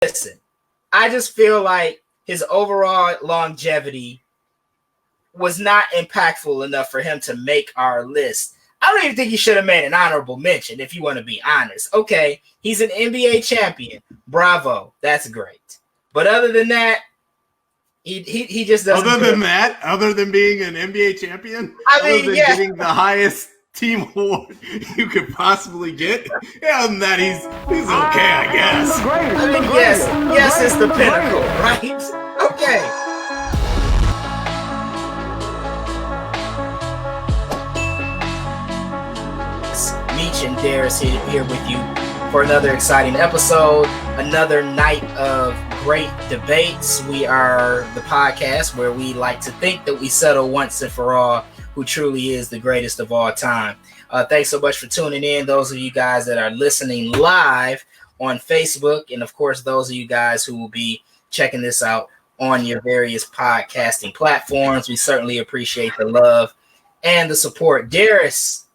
listen, I just feel like his overall longevity was not impactful enough for him to make our list. I don't even think he should have made an honorable mention, if you want to be honest. Okay, he's an NBA champion. Bravo. That's great. But other than that, he just doesn't. Other than being an NBA champion, getting the highest team award you could possibly get, other than that, he's okay, I guess. Yes, it's the pinnacle, right? Okay. Meech and Darius here with you for another exciting episode, another night of great debates. We are the podcast where we like to think that we settle once and for all who truly is the greatest of all time. Thanks so much for tuning in, those of you guys that are listening live on Facebook, and of course those of you guys who will be checking this out on your various podcasting platforms. We certainly appreciate the love and the support. Darius,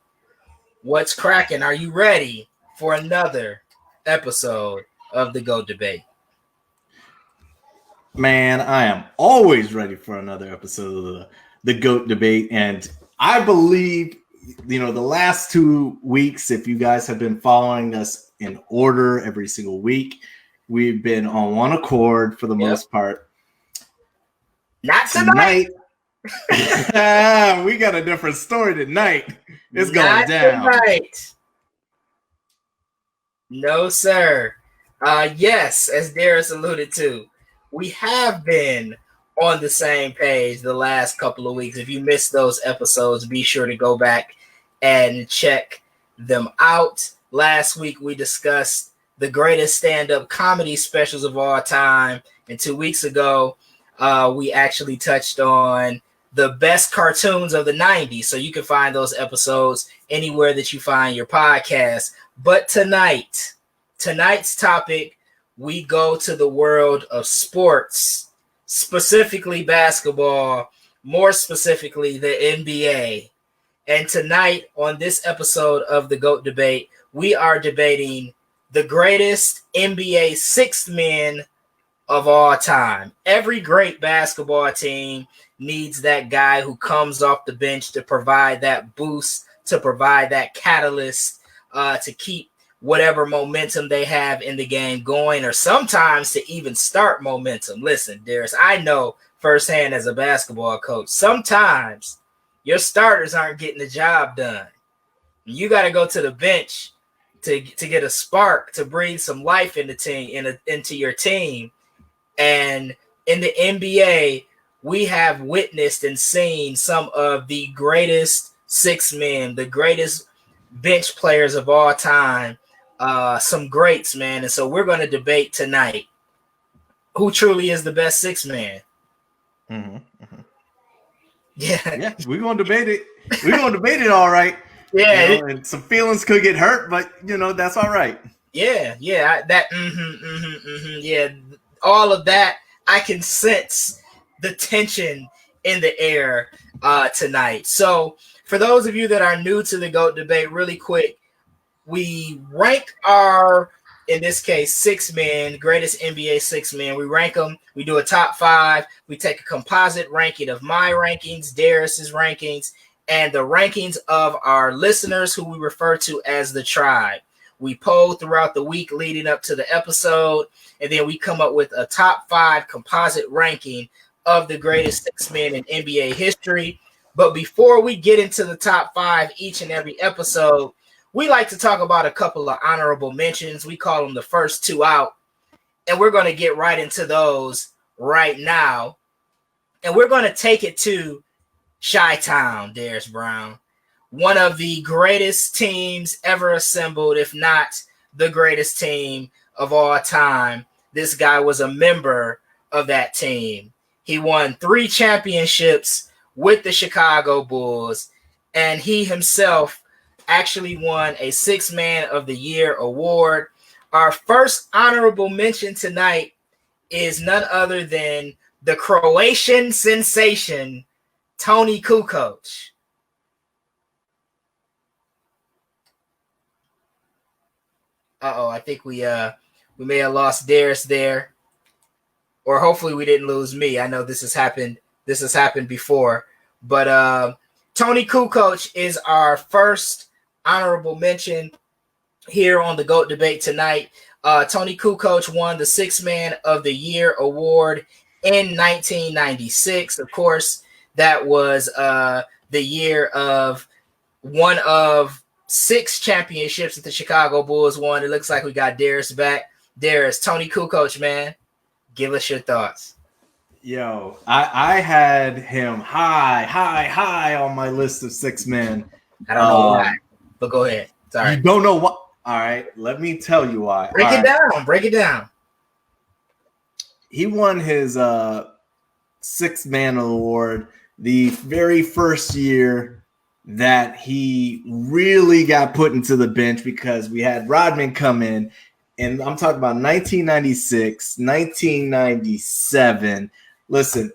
what's cracking? Are you ready for another episode of the GOAT Debate? Man, I am always ready for another episode of the GOAT Debate. And I believe, the last 2 weeks, if you guys have been following us in order every single week, we've been on one accord for the most part. Not tonight. We got a different story tonight. It's going down. Tonight. No, sir. Yes, as Darius alluded to, we have been on the same page the last couple of weeks. If you missed those episodes, be sure to go back and check them out. Last week, we discussed the greatest stand-up comedy specials of all time. And 2 weeks ago, we actually touched on the best cartoons of the 90s. So you can find those episodes anywhere that you find your podcast. But tonight's topic, we go to the world of sports, specifically basketball, more specifically the NBA. And tonight on this episode of the GOAT Debate, we are debating the greatest NBA sixth men of all time. Every great basketball team needs that guy who comes off the bench to provide that boost, to provide that catalyst, to keep whatever momentum they have in the game going, or sometimes to even start momentum. Listen, Darius, I know firsthand as a basketball coach, sometimes your starters aren't getting the job done. You got to go to the bench to get a spark, to breathe some life into your team. And in the NBA, we have witnessed and seen some of the greatest six men, the greatest bench players of all time, some greats, man. And so we're going to debate tonight who truly is the best six man. Mm-hmm, mm-hmm. Yeah, we're going to debate it. We're going to debate it all right. Yeah. And some feelings could get hurt, but, that's all right. Yeah. Yeah, all of that. I can sense the tension in the air tonight. So for those of you that are new to the GOAT Debate, really quick, we rank our, in this case, six men, greatest NBA six men. We rank them. We do a top five. We take a composite ranking of my rankings, Darius's rankings, and the rankings of our listeners who we refer to as the tribe. We poll throughout the week leading up to the episode, and then we come up with a top five composite ranking of the greatest six men in NBA history. But before we get into the top five each and every episode, we like to talk about a couple of honorable mentions. We call them the first two out, and we're going to get right into those right now. And we're going to take it to Chi-Town, Darius Brown, one of the greatest teams ever assembled, if not the greatest team of all time. This guy was a member of that team. He won 3 championships with the Chicago Bulls, and he himself actually won a Six Man of the Year award. Our first honorable mention tonight is none other than the Croatian sensation, Toni Kukoc. I think we We may have lost Darius there, or hopefully we didn't lose me. I know this has happened. This has happened before, but Tony Kukoc is our first honorable mention here on the GOAT debate tonight. Tony Kukoc won the Sixth Man of the Year award in 1996. Of course, that was the year of one of 6 championships that the Chicago Bulls won. It looks like we got Darius back. Darius, Tony Kukoc, man, give us your thoughts. Yo, I had him high on my list of 6 men. I don't know why, but go ahead. Sorry. You don't know what? All right, let me tell you why. Break it down. He won his 6th Man award the very first year that he really got put into the bench because we had Rodman come in, and I'm talking about 1996, 1997. Listen,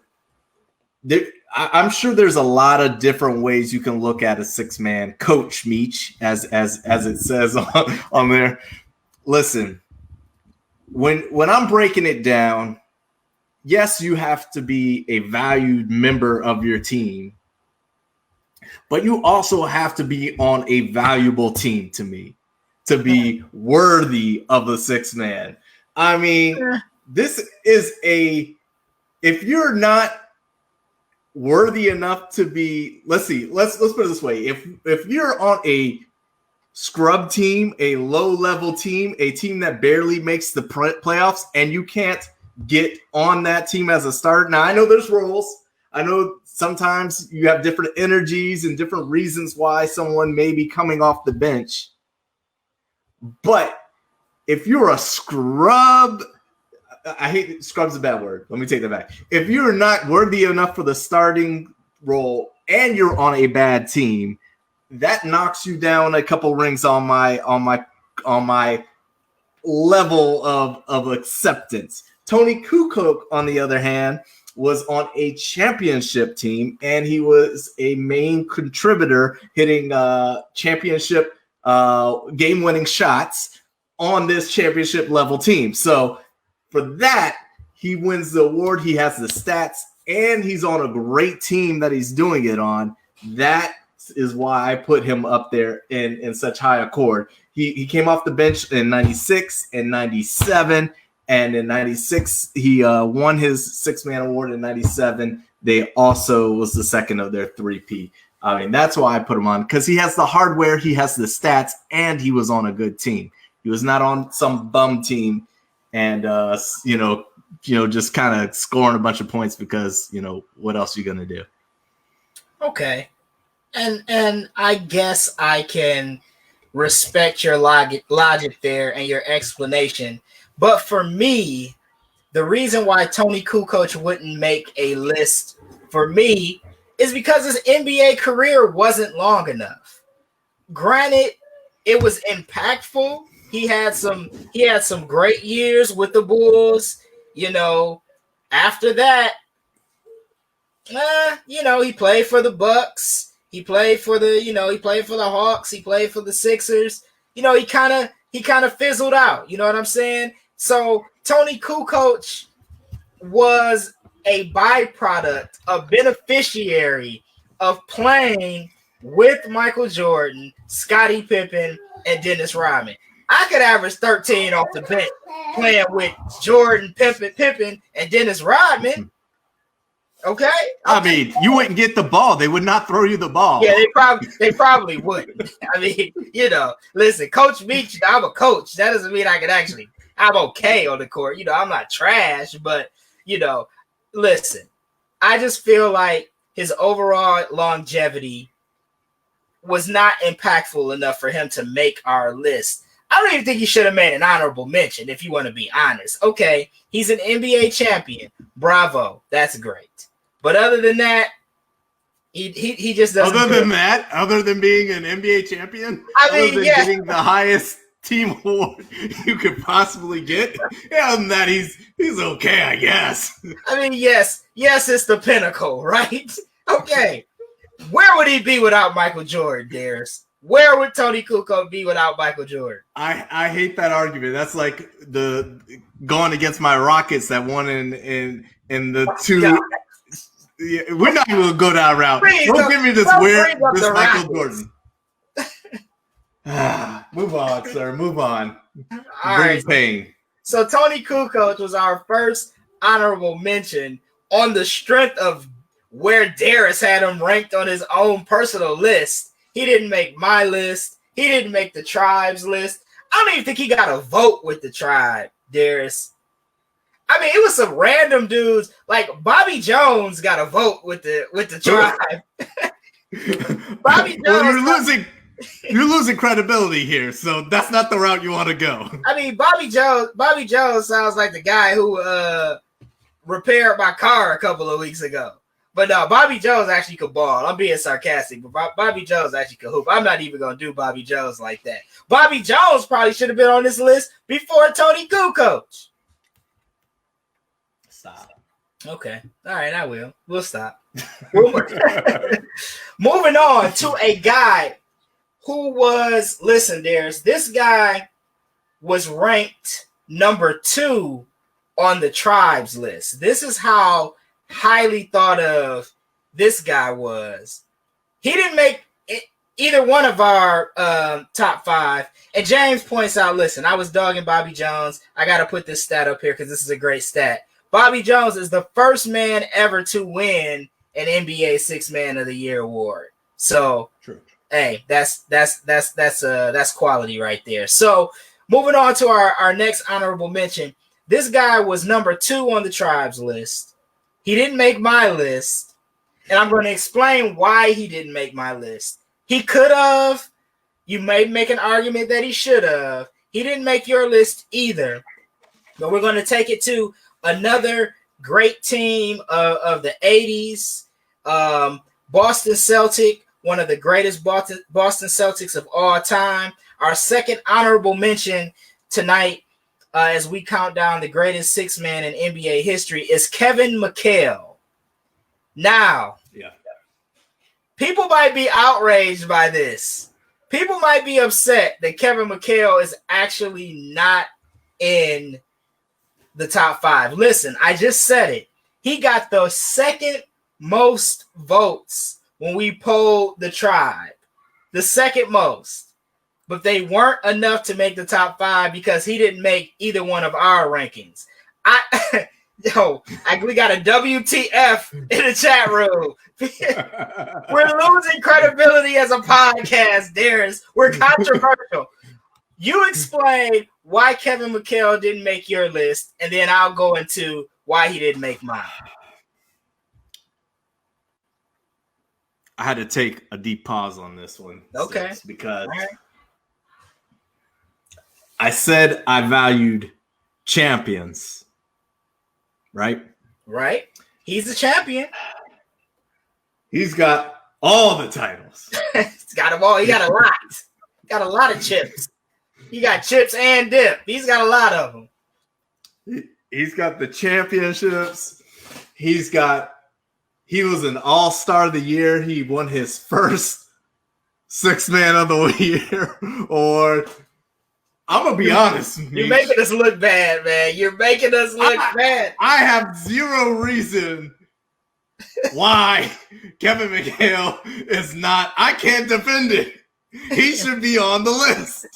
I'm sure there's a lot of different ways you can look at a 6-man coach, Meech, as it says on there. Listen, when I'm breaking it down, yes, you have to be a valued member of your team, but you also have to be on a valuable team to me to be worthy of a 6-man. I mean, this is if you're not worthy enough to be, let's put it this way. If you're on a scrub team, a low-level team, a team that barely makes the playoffs, and you can't get on that team as a starter. Now, I know there's roles. I know sometimes you have different energies and different reasons why someone may be coming off the bench. But if you're a scrub, I hate scrub's a bad word. Let me take that back. If you're not worthy enough for the starting role and you're on a bad team, that knocks you down a couple rings on my level of acceptance. Tony Kukoc, on the other hand, was on a championship team, and he was a main contributor, hitting championship game-winning shots on this championship level team. So for that, he wins the award. He has the stats, and he's on a great team that he's doing it on. That is why I put him up there in such high accord. He came off the bench in 96 and 97, and in 96, he won his 6-man award. In 97, they also was the second of their 3P. I mean, that's why I put him on, because he has the hardware, he has the stats, and he was on a good team. He was not on some bum team and, just kind of scoring a bunch of points because, what else are you going to do? Okay. And I guess I can respect your logic there and your explanation. But for me, the reason why Tony Kukoc wouldn't make a list for me is because his NBA career wasn't long enough. Granted, it was impactful. He had some great years with the Bulls. After that, he played for the Bucks. He played for the Hawks. He played for the Sixers. He kind of fizzled out. You know what I'm saying? So Tony Kukoc was a byproduct, a beneficiary of playing with Michael Jordan, Scottie Pippen, and Dennis Rodman. I could average 13 off the bench playing with Jordan, Pippen, and Dennis Rodman. Okay? I mean, you wouldn't get the ball. They would not throw you the ball. Yeah, they probably wouldn't. I mean, listen, Coach Meach, I'm a coach. That doesn't mean I'm okay on the court. I'm not trash, but, listen, I just feel like his overall longevity was not impactful enough for him to make our list. I don't even think he should have made an honorable mention, if you want to be honest. Okay, he's an NBA champion. Bravo. That's great. But other than that, he just doesn't. Other than being an NBA champion, getting the highest team award you could possibly get, other than that, he's okay, I guess. I mean, yes, it's the pinnacle, right? Okay, where would he be without Michael Jordan, Darius? Where would Tony Kukoc be without Michael Jordan? I hate that argument. That's like the going against my Rockets that won in the two. God. Yeah, we're not even gonna go down route. Don't give me this weird this Michael Jordan. Move on, sir. Move on. All right. Pain. So Tony Kukoc was our first honorable mention on the strength of where Darius had him ranked on his own personal list. He didn't make my list. He didn't make the tribe's list. I don't even think he got a vote with the tribe, Darius. I mean, it was some random dudes like Bobby Jones got a vote with the tribe. Bobby Jones. Well, you're losing credibility here, so that's not the route you want to go. I mean, Bobby Jones sounds like the guy who repaired my car a couple of weeks ago. But no, Bobby Jones actually could ball. I'm being sarcastic, but Bobby Jones actually could hoop. I'm not even going to do Bobby Jones like that. Bobby Jones probably should have been on this list before Tony Kukoc. Stop. Okay. All right, I will. We'll stop. Moving on to a guy who was, listen, this guy was ranked number 2 on the tribe's list. This is how highly thought of this guy was. He didn't make either one of our top 5. And James points out, listen, I was dogging Bobby Jones. I got to put this stat up here because this is a great stat. Bobby Jones is the first man ever to win an NBA Sixth Man of the Year award. So, true. Hey, that's quality right there. So, moving on to our next honorable mention. This guy was number 2 on the tribe's list. He didn't make my list, and I'm going to explain why he didn't make my list. He could have. You may make an argument that he should have. He didn't make your list either. But we're going to take it to another great team of the 80s. Boston Celtic, one of the greatest Boston Celtics of all time. Our second honorable mention tonight, as we count down the greatest six man in NBA history, is Kevin McHale. Now, people might be outraged by this. People might be upset that Kevin McHale is actually not in the top 5. Listen, I just said it. He got the second most votes when we polled the tribe. The second most. But they weren't enough to make the top 5 because he didn't make either one of our rankings. We got a WTF in the chat room. We're losing credibility as a podcast, Darius. We're controversial. You explain why Kevin McHale didn't make your list, and then I'll go into why he didn't make mine. I had to take a deep pause on this one. Okay. Because I said I valued champions. Right? Right. He's a champion. He's got all the titles. He's got them all. He got a lot. Got a lot of chips. He got chips and dip. He's got a lot of them. He's got the championships. He was an all-star of the year. He won his first Sixth Man of the Year. Or I'm going to be honest. You're making us look bad, man. You're making us look bad. I have zero reason why Kevin McHale is not. I can't defend it. He should be on the list.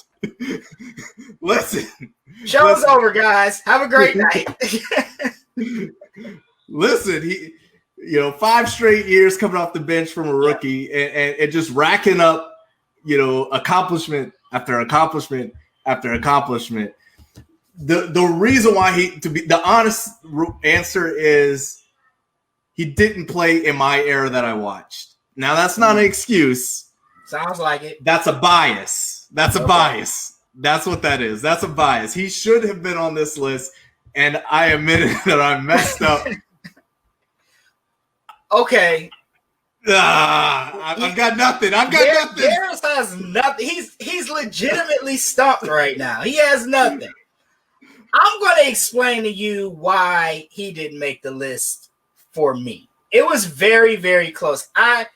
Listen. Show's over, guys. Have a great night. Listen, he 5 straight years coming off the bench from a rookie and just racking up, accomplishment after accomplishment after accomplishment. The reason why the honest answer is he didn't play in my era that I watched. Now that's not an excuse. Sounds like it. That's a bias. That's a bias. That's what that is. That's a bias. He should have been on this list, and I admitted that I messed up. Okay. I've got nothing. I've got nothing. Darius has nothing. He's legitimately stumped right now. He has nothing. I'm going to explain to you why he didn't make the list for me. It was very, very close. I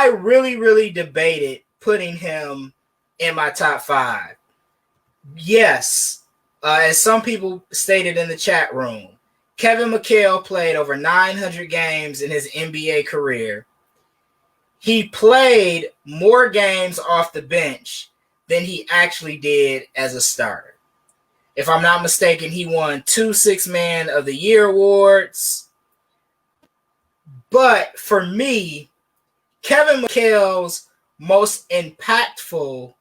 really, really debated putting him in my top 5. Yes, as some people stated in the chat room, Kevin McHale played over 900 games in his NBA career. He played more games off the bench than he actually did as a starter. If I'm not mistaken, he won 2 Six-Man of the Year awards. But for me, Kevin McHale's most impactful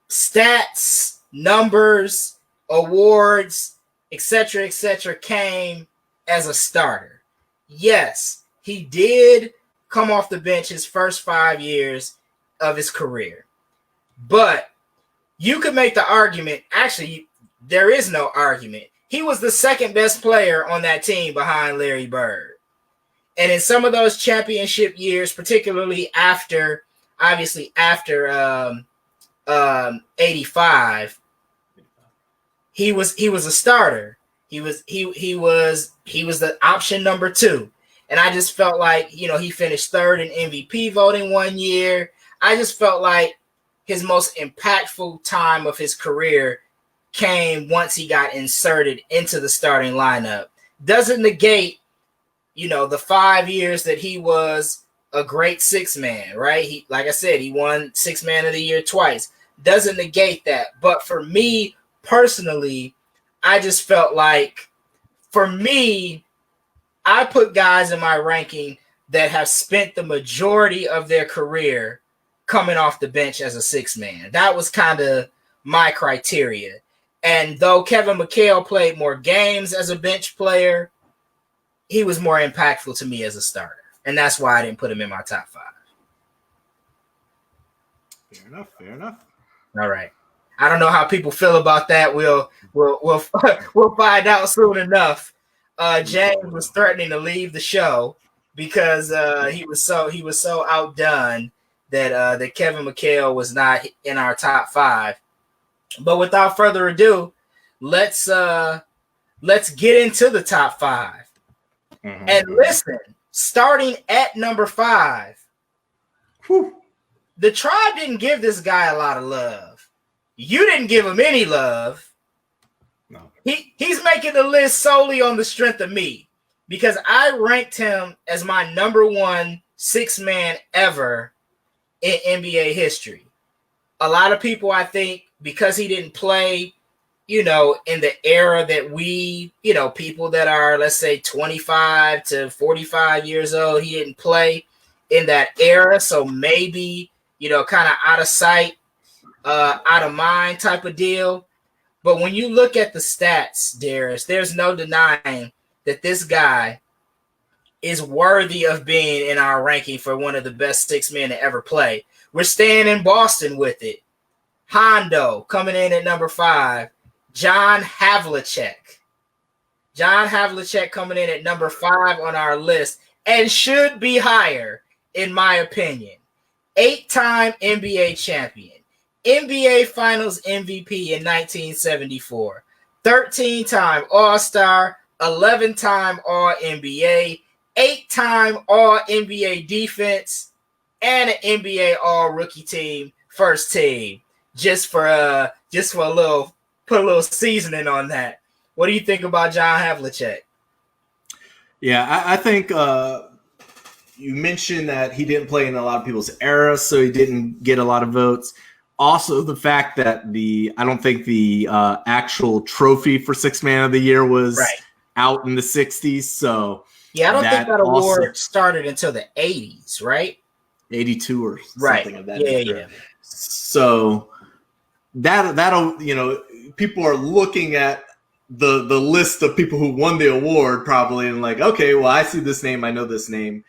stats, numbers, awards, etc., came as a starter. Yes, he did come off the bench his first 5 years of his career. But you could make the argument, actually, there is no argument. He was the second best player on that team behind Larry Bird. And in some of those championship years, particularly after 85, he was a starter. He was the option number 2. And I just felt like, he finished 3rd in MVP voting one year. I just felt like his most impactful time of his career came once he got inserted into the starting lineup. Doesn't negate, the 5 years that he was a great six-man, right? He, like I said, he won Six-Man of the Year twice. Doesn't negate that. But for me personally, I just felt like, for me, I put guys in my ranking that have spent the majority of their career coming off the bench as a six-man. That was kind of my criteria. And though Kevin McHale played more games as a bench player, he was more impactful to me as a starter. And that's why I didn't put him in my top 5. Fair enough. All right. I don't know how people feel about that. We'll find out soon enough. James was threatening to leave the show because he was so outdone that Kevin McHale was not in our top 5. But without further ado, let's get into the top 5. Mm-hmm. And listen, starting at number 5, the Tribe didn't give this guy a lot of love. You didn't give him any love. No. He's making the list solely on the strength of me because I ranked him as my number 1 six-man ever in NBA history. A lot of people, I think, because he didn't play, in the era that we, people that are, let's say, 25 to 45 years old, he didn't play in that era. So maybe, kind of out of sight, out of mind type of deal. But when you look at the stats, Darius, there's no denying that this guy is worthy of being in our ranking for one of the best six-men to ever play. We're staying in Boston with it. Hondo coming in at number 5. John Havlicek. John Havlicek coming in at number 5 on our list and should be higher, in my opinion. 8-time NBA champion. NBA Finals MVP in 1974. 13-time All-Star. 11-time All-NBA. 8-time All-NBA defense. And an NBA All-Rookie team first team. Just for a little, put a little seasoning on that. What do you think about John Havlicek? Yeah, I think you mentioned that he didn't play in a lot of people's era, so he didn't get a lot of votes. Also, the fact that I don't think the actual trophy for Six-Man of the Year was out in the 60s. So yeah, I don't think that award started until the 80s, right? 82 or something of that nature. Yeah. So that'll people are looking at the list of people who won the award probably and like, okay, well, I see this name, I know this name,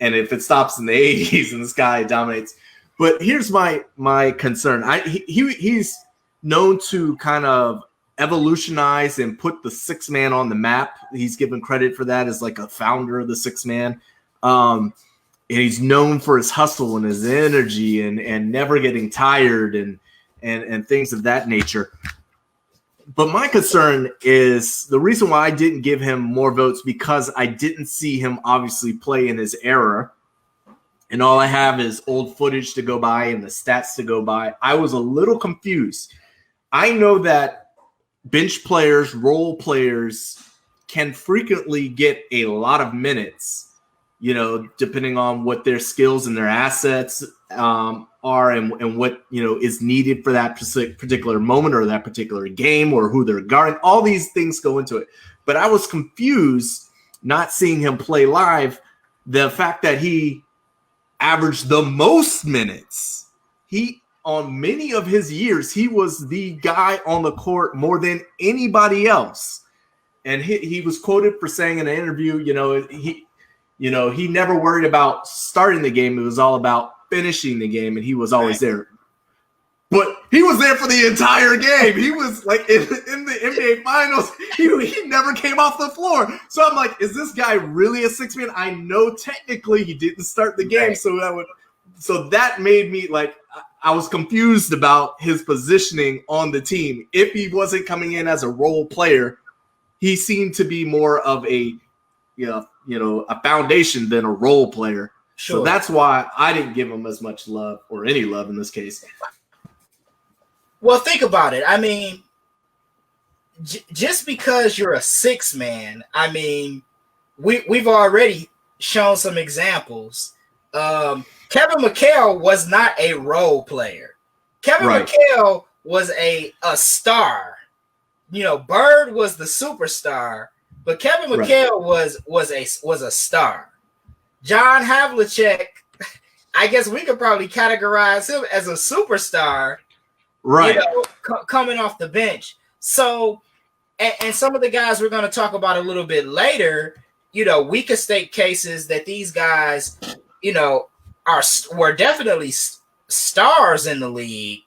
and if it stops in the 80s and this guy dominates. But here's my concern. He's known to kind of evolutionize and put the six-man on the map. He's given credit for that as like a founder of the six-man. And he's known for his hustle and his energy and never getting tired and things of that nature. But my concern is the reason why I didn't give him more votes because I didn't see him obviously play in his era. and all I have is old footage to go by and the stats to go by. I was a little confused. I know that bench players, role players can frequently get a lot of minutes, depending on what their skills and their assets are and what, is needed for that particular moment or that particular game or who they're guarding. All these things go into it. But I was confused not seeing him play live. The fact that he averaged the most minutes. On many of his years, he was the guy on the court more than anybody else. And he was quoted for saying in an interview, he never worried about starting the game. It was all about finishing the game, and he was always there. But he was there for the entire game. He was like in the NBA Finals. He never came off the floor. So I'm like, is this guy really a six-man? I know technically he didn't start the game, so that made me like I was confused about his positioning on the team. If he wasn't coming in as a role player, he seemed to be more of a a foundation than a role player. Sure. So that's why I didn't give him as much love, or any love in this case. Well, think about it. I mean, just because you're a six man, I mean, we've already shown some examples. Kevin McHale was not a role player. Kevin McHale was a star. Bird was the superstar, but Kevin McHale was a star. John Havlicek, I guess we could probably categorize him as a superstar. Right. Coming off the bench. So, and some of the guys we're going to talk about a little bit later, we could state cases that these guys, were definitely stars in the league.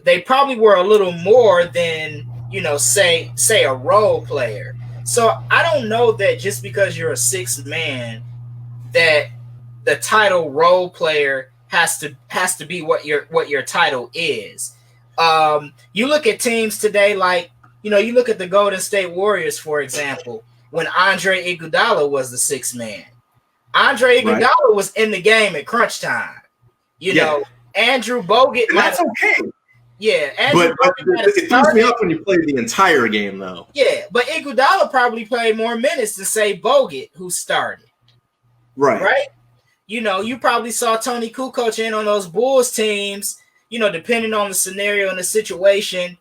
They probably were a little more than, say a role player. So I don't know that just because you're a sixth man, that the title role player has to be what your title is. You look at teams today, like, you look at the Golden State Warriors, for example, when Andre Iguodala was the sixth man. Andre Iguodala was in the game at crunch time. Andrew Bogut. And that's okay. Yeah, but it throws me up when you play the entire game, though. Yeah, but Iguodala probably played more minutes than, say, Bogut, who started. Right? You probably saw Tony Kukoc in on those Bulls teams. Depending on the scenario and the situation,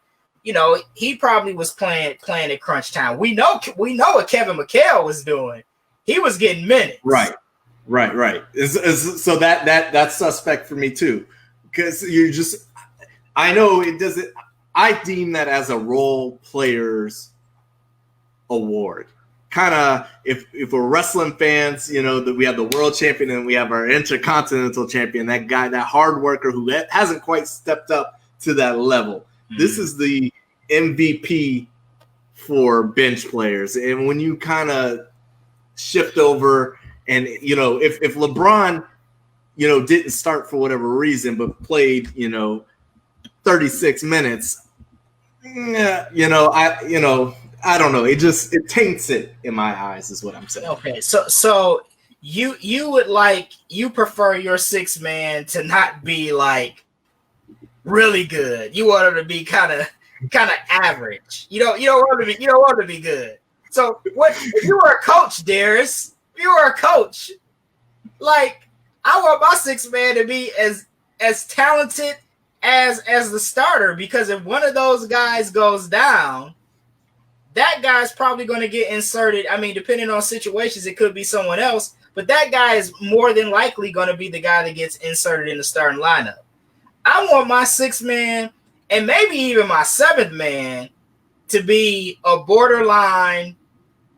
he probably was playing at crunch time. We know what Kevin McHale was doing. He was getting minutes. Right. So that's suspect for me too, because I know it doesn't. I deem that as a role player's award. Kind of, if we're wrestling fans, that we have the world champion and we have our intercontinental champion, that guy, that hard worker who hasn't quite stepped up to that level. Mm-hmm. This is the MVP for bench players. And when you kind of shift over and, if LeBron, didn't start for whatever reason, but played, 36 minutes, I don't know. It taints it in my eyes, is what I'm saying. Okay, so you prefer your six man to not be like really good. You want him to be kind of average. You don't want him to be good. So what if you were a coach, Darius? If you were a coach, like, I want my six man to be as talented as the starter, because if one of those guys goes down, that guy's probably going to get inserted. I mean, depending on situations, it could be someone else, but that guy is more than likely going to be the guy that gets inserted in the starting lineup. I want my sixth man and maybe even my seventh man to be a borderline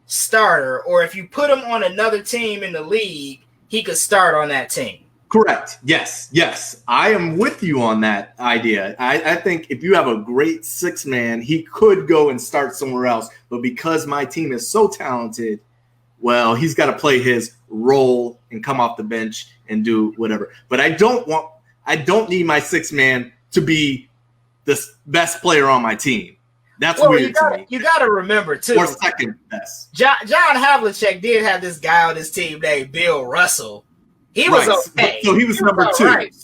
starter, or if you put him on another team in the league, he could start on that team. Correct. Yes. I am with you on that idea. I think if you have a great six man, he could go and start somewhere else. But because my team is so talented, well, he's got to play his role and come off the bench and do whatever. But I don't need my six man to be the best player on my team. That's weird to me. You got to remember, too. Or second best. John Havlicek did have this guy on his team named Bill Russell. He was okay. So he was number 2. Right.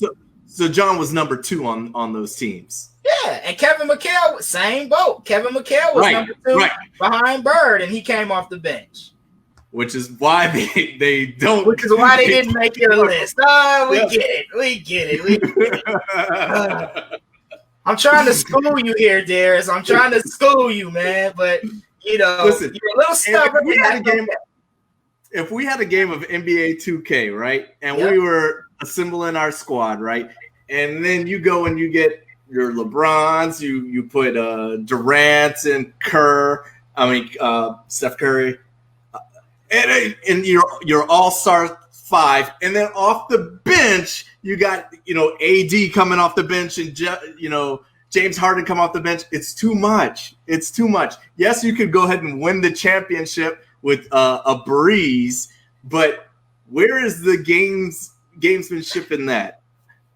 So John was number 2 on those teams. Yeah, and Kevin McHale, same boat. Kevin McHale was number 2 behind Bird, and he came off the bench. Which is why they don't. Which is why they didn't make your list. Oh, we get it. I'm trying to school you here, Darius. I'm trying to school you, man. But listen, you're a little stubborn. If we had a game of NBA 2K, right, and we were assembling our squad, right, and then you go and you get your LeBrons, you put Durant and Steph Curry, and your all-star 5, and then off the bench you got AD coming off the bench and James Harden come off the bench. It's too much. Yes, you could go ahead and win the championship with a breeze, but where is the gamesmanship in that?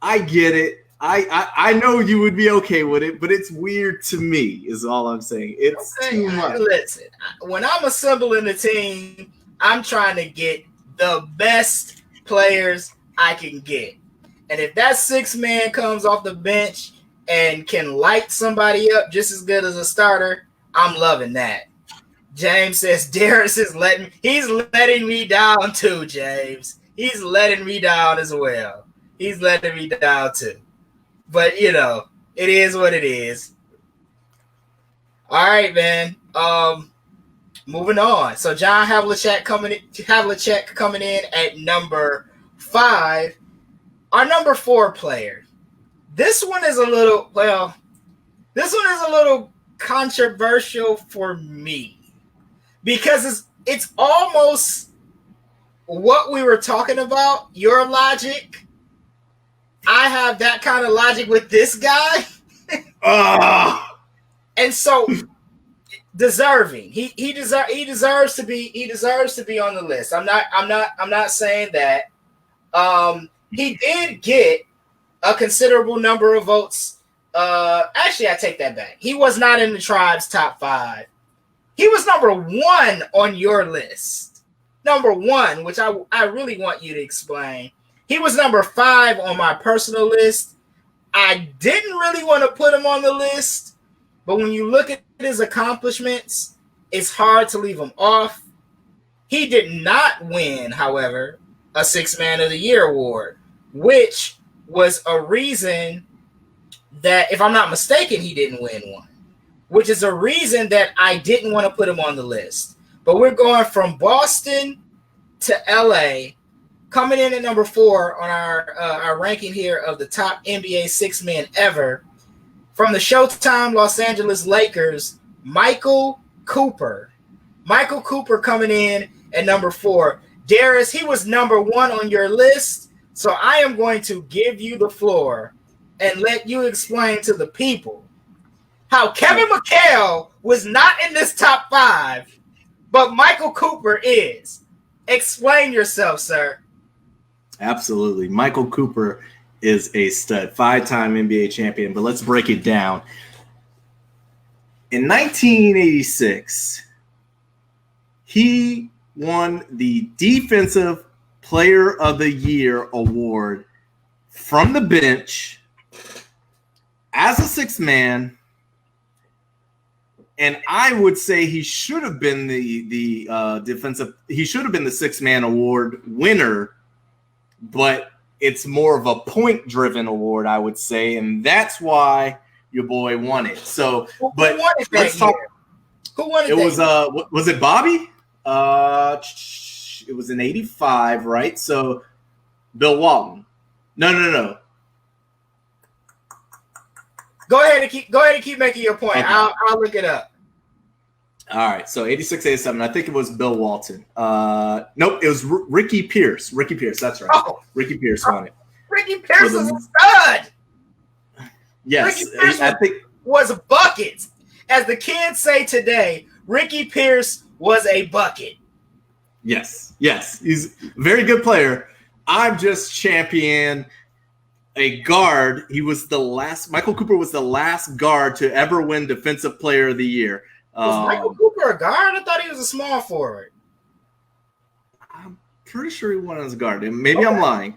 I get it. I know you would be okay with it, but it's weird to me, is all I'm saying. It's too much. Listen, when I'm assembling a team, I'm trying to get the best players I can get. And if that 6-man comes off the bench and can light somebody up just as good as a starter, I'm loving that. James says Darius is letting me down too, James. He's letting me down as well. He's letting me down too. But it is what it is. All right, man. Moving on. So John Havlicek coming in at number 5. Our number 4 player. This one is a little controversial for me because it's almost what we were talking about. Your logic. I have that kind of logic with this guy. And so deserving. He deserves to be on the list. I'm not saying that. He did get a considerable number of votes. Actually, I take that back. He was not in the Tribe's top 5. He was number 1 on your list. Number 1, which I really want you to explain. He was number 5 on my personal list. I didn't really want to put him on the list, but when you look at his accomplishments, it's hard to leave him off. He did not win, however, a 6-Man of the Year award, which was a reason that, if I'm not mistaken, he didn't win one, which is a reason that I didn't want to put him on the list. But we're going from Boston to LA, coming in at number 4 on our ranking here of the top NBA 6-man ever. From the Showtime Los Angeles Lakers, Michael Cooper. Michael Cooper coming in at number 4. Darius, he was number 1 on your list, so I am going to give you the floor and let you explain to the people how Kevin McHale was not in this top 5, but Michael Cooper is. Explain yourself, sir. Absolutely. Michael Cooper is a stud, 5-time NBA champion, but let's break it down. In 1986, he won the Defensive Player of the Year award from the bench as a 6-man, and I would say he should have been the 6-man award winner, but it's more of a point-driven award, I would say, and that's why your boy won it. So, but let's talk. Who won it? It was was it Bobby? It was in '85, right? So, Bill Walton. No. Go ahead and keep making your point. Okay. I'll look it up. All right, so 86, 87. I think it was Bill Walton. Nope, it was Ricky Pierce. Ricky Pierce, that's right. Oh. Ricky Pierce won it. Ricky Pierce was a stud. Yes, Ricky Pierce was buckets. As the kids say today, Ricky Pierce was a bucket. Yes, he's a very good player. I'm just champion a guard. Michael Cooper was the last guard to ever win Defensive Player of the Year. Was Michael Cooper a guard? I thought he was a small forward. I'm pretty sure he won as a guard. And maybe I'm lying.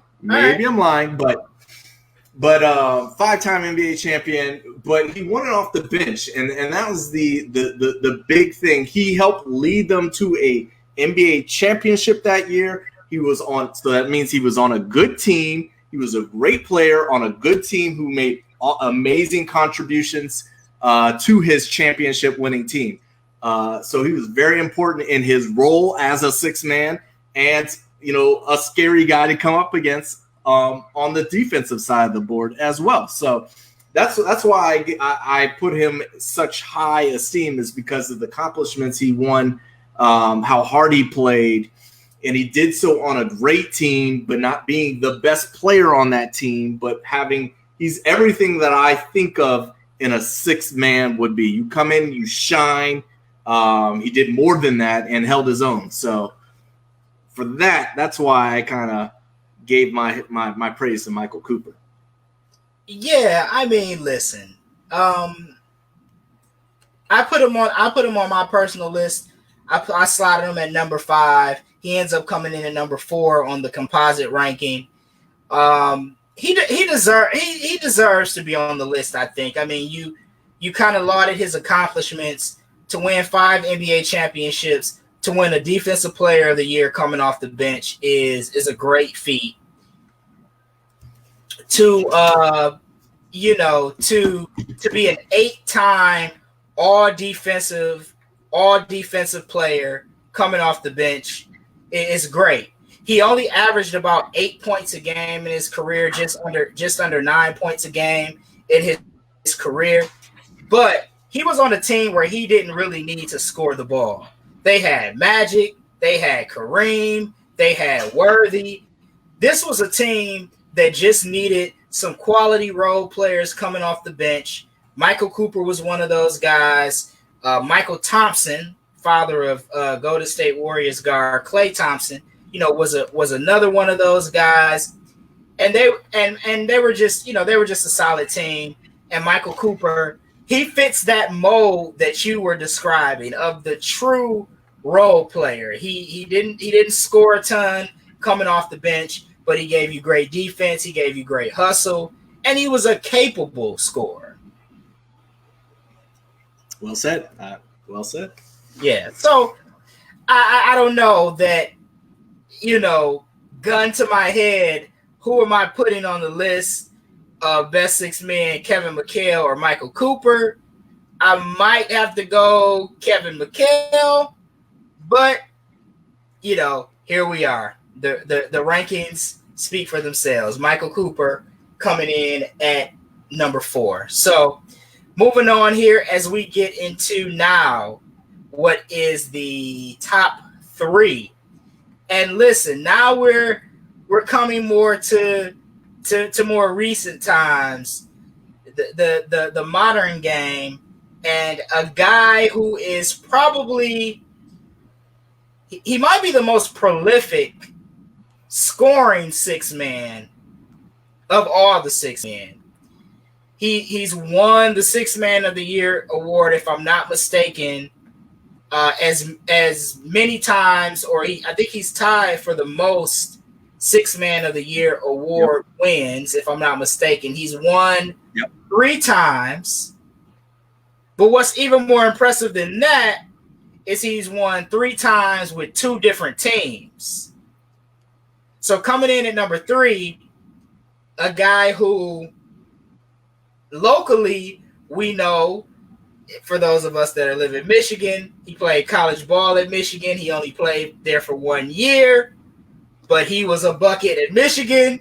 But 5-time NBA champion, but he won it off the bench, and that was the big thing. He helped lead them to a NBA championship that year. So that means he was on a good team. He was a great player on a good team who made amazing contributions to his championship-winning team. So he was very important in his role as a sixth man, and a scary guy to come up against on the defensive side of the board as well. So that's why I put him such high esteem, is because of the accomplishments he won, how hard he played, and he did so on a great team, but not being the best player on that team, but he's everything that I think of in a sixth man would be. You come in, you shine. He did more than that and held his own. So for that's why I kind of gave my praise to Michael Cooper. Yeah, I mean, listen. I put him on my personal list. I slotted him at number 5. He ends up coming in at number 4 on the composite ranking. He deserves to be on the list, I think. I mean, you kind of lauded his accomplishments to win 5 NBA championships, to win a defensive player of the year coming off the bench is a great feat. To be an 8-time all defensive player coming off the bench is great. He only averaged about 8 points a game in his career, just under 9 points a game in his career. But he was on a team where he didn't really need to score the ball. They had Magic, they had Kareem, they had Worthy. This was a team that just needed some quality role players coming off the bench. Michael Cooper was one of those guys. Michael Thompson, father of Golden State Warriors guard Klay Thompson, was another one of those guys. And they were just a solid team. And Michael Cooper, he fits that mold that you were describing of the true role player. He didn't score a ton coming off the bench, but he gave you great defense. He gave you great hustle, and he was a capable scorer. Well said. Well said. Yeah. So I don't know that, gun to my head, who am I putting on the list of best six men, Kevin McHale or Michael Cooper? I might have to go Kevin McHale, but here we are. The rankings speak for themselves. Michael Cooper coming in at number 4. So moving on here as we get into now what is the top 3. And listen, now we're coming more to more recent times, the modern game, and a guy who is probably he might be the most prolific scoring six man of all the six men. He's won the Sixth Man of the Year award, if I'm not mistaken, as many times, or I think he's tied for the most Sixth Man of the Year award wins, if I'm not mistaken. He's won 3 times. But what's even more impressive than that is he's won 3 times with 2 different teams. So coming in at number 3, a guy who locally we know, for those of us that live in Michigan, he played college ball at Michigan. He only played there for 1 year, but he was a bucket at Michigan,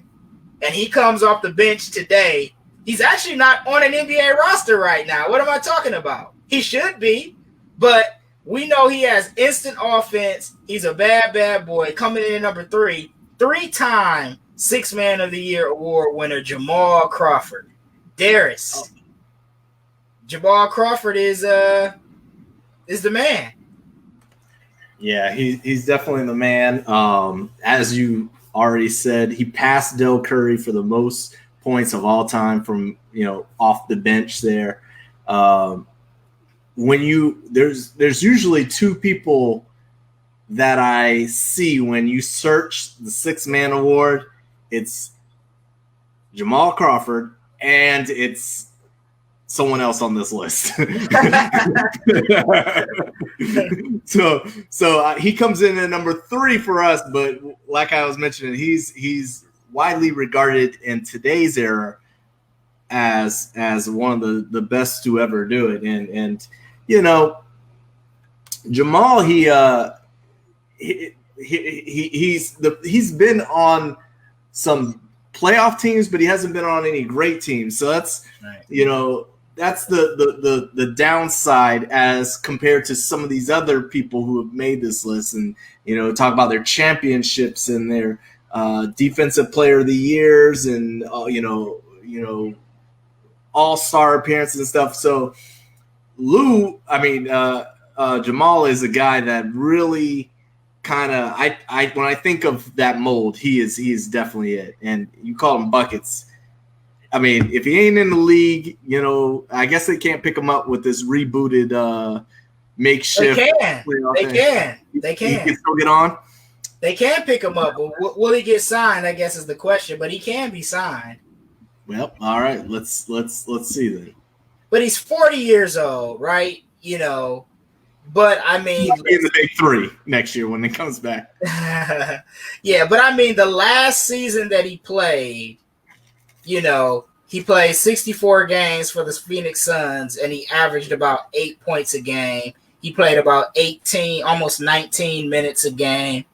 and he comes off the bench today. He's actually not on an NBA roster right now. What am I talking about? He should be, but we know he has instant offense. He's a bad boy. Coming in at number 3, 3-time Sixth Man of the Year award winner, Jamal Crawford. Darius. Jamal Crawford is the man. Yeah, he's definitely the man. As you already said, he passed Del Curry for the most points of all time from off the bench there. When there's usually 2 people that I see when you search the Sixth Man Award. It's Jamal Crawford, and it's someone else on this list. so he comes in at number 3 for us, but like I was mentioning, he's widely regarded in today's era as one of the best to ever do it. And you know, Jamal, he's been on some playoff teams, but he hasn't been on any great teams. So that's right. You know, that's the downside as compared to some of these other people who have made this list, and you know, talk about their championships and their defensive player of the years, and you know, all-star appearances and stuff. So Jamal is a guy that really kind of I when I think of that mold, he is definitely it. And you call him buckets. I mean, if he ain't in the league, you know, I guess they can't pick him up with this rebooted makeshift. They can. He can still get on. They can pick him up, but will he get signed? I guess is the question. But he can be signed. Well, all right. Let's see then. But he's 40 years old, right? You know. But I mean, he'll be in the big 3 next year when it comes back. Yeah, but I mean, the last season that he played, you know, he played 64 games for the Phoenix Suns, and he averaged about 8 points a game. He played about 18, almost 19 minutes a game.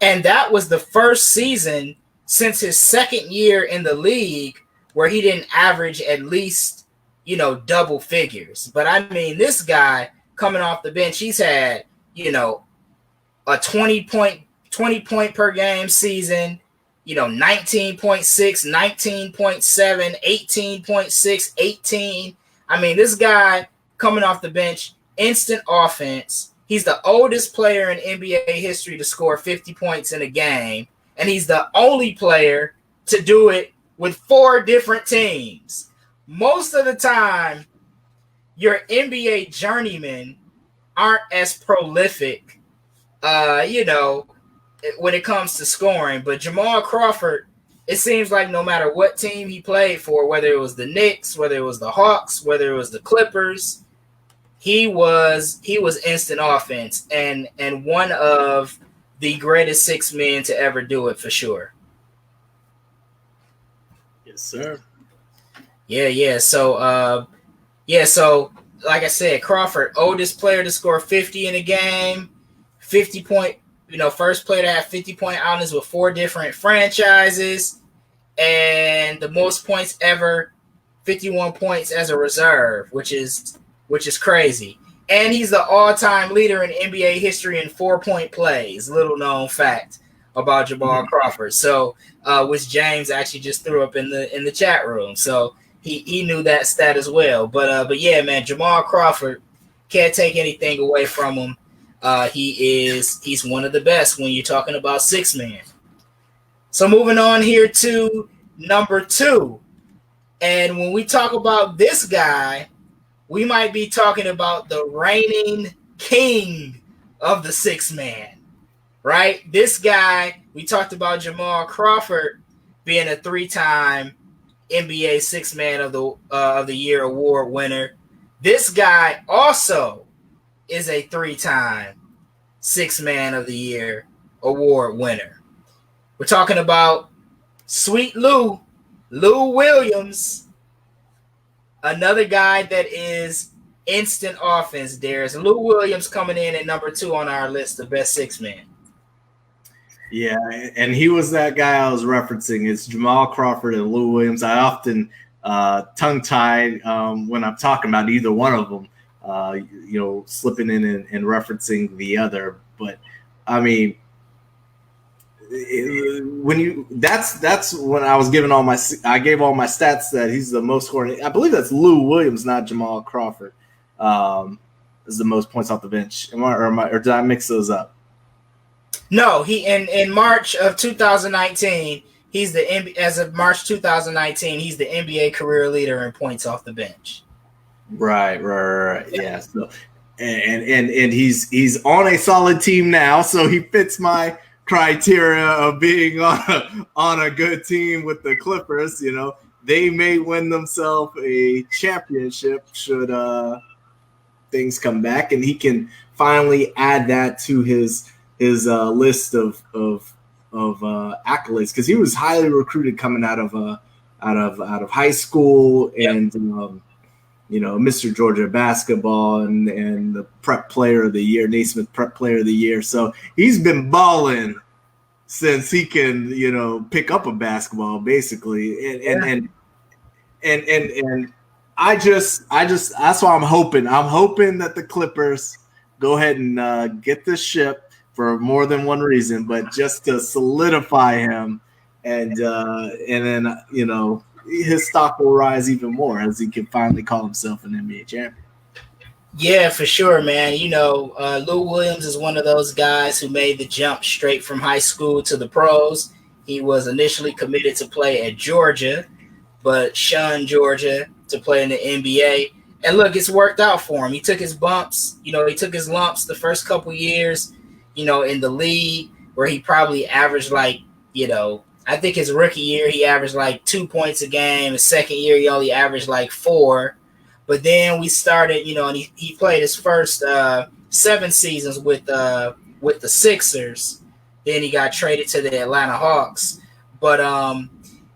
And that was the first season since his second year in the league where he didn't average at least, you know, double figures. But I mean, this guy coming off the bench, he's had, you know, a 20 point per game season, you know, 19.6, 19.7, 18.6, 18. I mean, this guy coming off the bench, instant offense. He's the oldest player in NBA history to score 50 points in a game, and he's the only player to do it with 4 different teams. Most of the time, your NBA journeymen aren't as prolific, you know, when it comes to scoring. But Jamal Crawford, it seems like no matter what team he played for, whether it was the Knicks, whether it was the Hawks, whether it was the Clippers, he was instant offense and one of the greatest 6 men to ever do it for sure. Yes, sir. Yeah. So like I said, Crawford, oldest player to score 50 in a game, 50 point, you know, first player to have 50-point outings with 4 different franchises, and the most points ever, 51 points as a reserve, which is crazy. And he's the all-time leader in NBA history in 4-point plays. Little known fact about Jamal Crawford. So, which James actually just threw up in the chat room. So he knew that stat as well. But yeah, man, Jamal Crawford, can't take anything away from him. He's one of the best when you're talking about 6 man. So moving on here to number 2. And when we talk about this guy, we might be talking about the reigning king of the 6 man, right? This guy, we talked about Jamal Crawford being a 3-time NBA 6 man of the year award winner. This guy also is a 3-time 6 man of the year award winner. We're talking about Sweet Lou Williams, another guy that is instant offense. There's Lou Williams coming in at number 2 on our list of best 6 men. Yeah, and he was that guy I was referencing. It's Jamal Crawford and Lou Williams. I often tongue-tied when I'm talking about either one of them, you know, slipping in and referencing the other. But, I mean, that's when I was giving I gave all my stats that he's the most scoring. I believe that's Lou Williams, not Jamal Crawford, is the most points off the bench. Or did I mix those up? No, he in March of 2019, as of March 2019, he's the NBA career leader in points off the bench. Right. Yeah. So and he's on a solid team now, so he fits my criteria of being on a good team with the Clippers. You know, they may win themselves a championship should things come back, and he can finally add that to his list of accolades, because he was highly recruited coming out of high school, and you know, Mr. Georgia basketball and the prep player of the year, Naismith prep player of the year. So he's been balling since he can, you know, pick up a basketball basically. And I just that's why I'm hoping that the Clippers go ahead and get this ship for more than one reason, but just to solidify him, and then, you know, his stock will rise even more as he can finally call himself an NBA champion. Yeah, for sure, man. You know, Lou Williams is one of those guys who made the jump straight from high school to the pros. He was initially committed to play at Georgia, but shunned Georgia to play in the NBA. And look, it's worked out for him. He took his bumps, you know, he took his lumps the first couple years, you know, in the league, where he probably averaged like, you know, I think his rookie year, he averaged like 2 points a game. His second year, he only averaged like 4. But then we started, you know, and he played his first 7 seasons with the Sixers. Then he got traded to the Atlanta Hawks. But,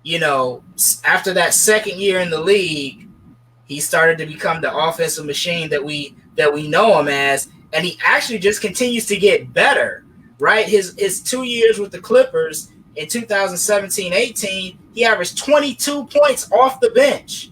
you know, after that second year in the league, he started to become the offensive machine that we know him as. And he actually just continues to get better, right? His 2 years with the Clippers, in 2017-18, he averaged 22 points off the bench.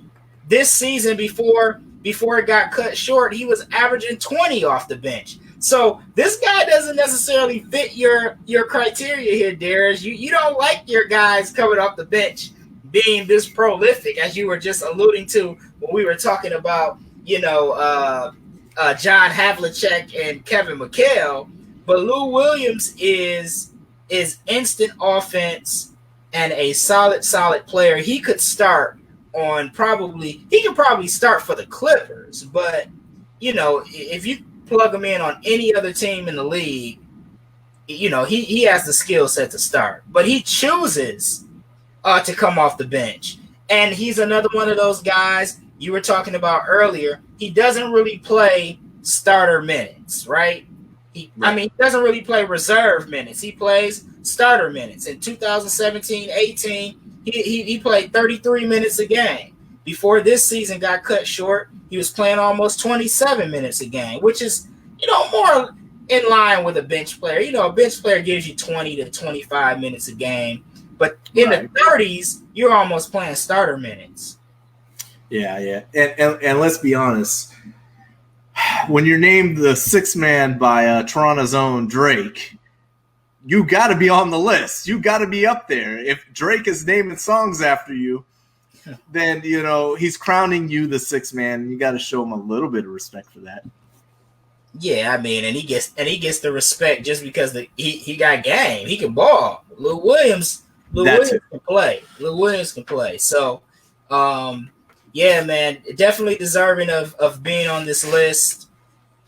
This season, before it got cut short, he was averaging 20 off the bench. So this guy doesn't necessarily fit your criteria here, Darius. You don't like your guys coming off the bench being this prolific, as you were just alluding to when we were talking about, you know, John Havlicek and Kevin McHale. But Lou Williams is instant offense and a solid player. He could probably start for the Clippers, but, you know, if you plug him in on any other team in the league, you know, he has the skill set to start. But he chooses to come off the bench. And he's another one of those guys you were talking about earlier. He doesn't really play starter minutes, right? He doesn't really play reserve minutes. He plays starter minutes. In 2017-18, he played 33 minutes a game. Before this season got cut short, he was playing almost 27 minutes a game, which is, you know, more in line with a bench player. You know, a bench player gives you 20 to 25 minutes a game. But in the 30s, you're almost playing starter minutes. Yeah. And let's be honest, when you're named the sixth man by Toronto's own Drake, you got to be on the list. You got to be up there. If Drake is naming songs after you, then, you know, he's crowning you the sixth man. You got to show him a little bit of respect for that. Yeah, I mean, and he gets the respect just because he got game. He can ball. Lou Williams can play. Lou Williams can play. So, yeah, man, definitely deserving of being on this list.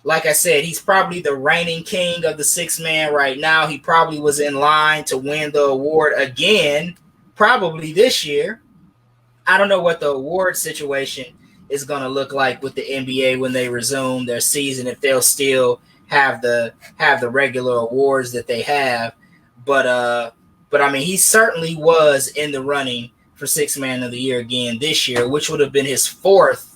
Like I said, he's probably the reigning king of the sixth man right now. He probably was in line to win the award again, probably this year. I don't know what the award situation is going to look like with the NBA when they resume their season, if they'll still have the regular awards that they have. But I mean, he certainly was in the running for Sixth Man of the Year again this year, which would have been his 4th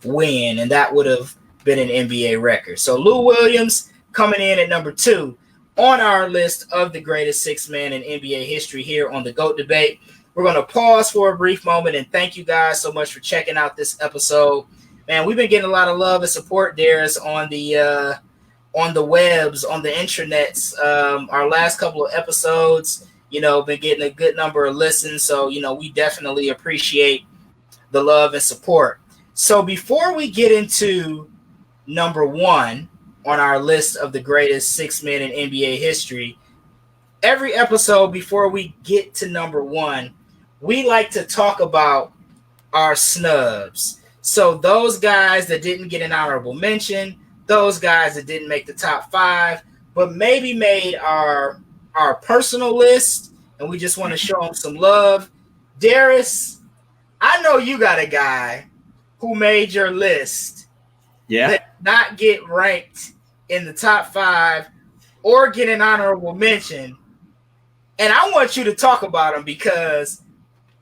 win, and that would have been an NBA record. So Lou Williams coming in at number 2 on our list of the greatest sixth man in NBA history here on the GOAT Debate. We're going to pause for a brief moment and thank you guys so much for checking out this episode. Man, we've been getting a lot of love and support, Darius, on the webs, on the intranets. Our last couple of episodes, you know, been getting a good number of listens. So, you know, we definitely appreciate the love and support. So before we get into number 1 on our list of the greatest sixth men in NBA history, every episode before we get to number 1, we like to talk about our snubs. So those guys that didn't get an honorable mention, those guys that didn't make the top 5, but maybe made our personal list, and we just want to show them some love. Darius, I know you got a guy who made your list that not get ranked in the top 5 or get an honorable mention. And I want you to talk about him because,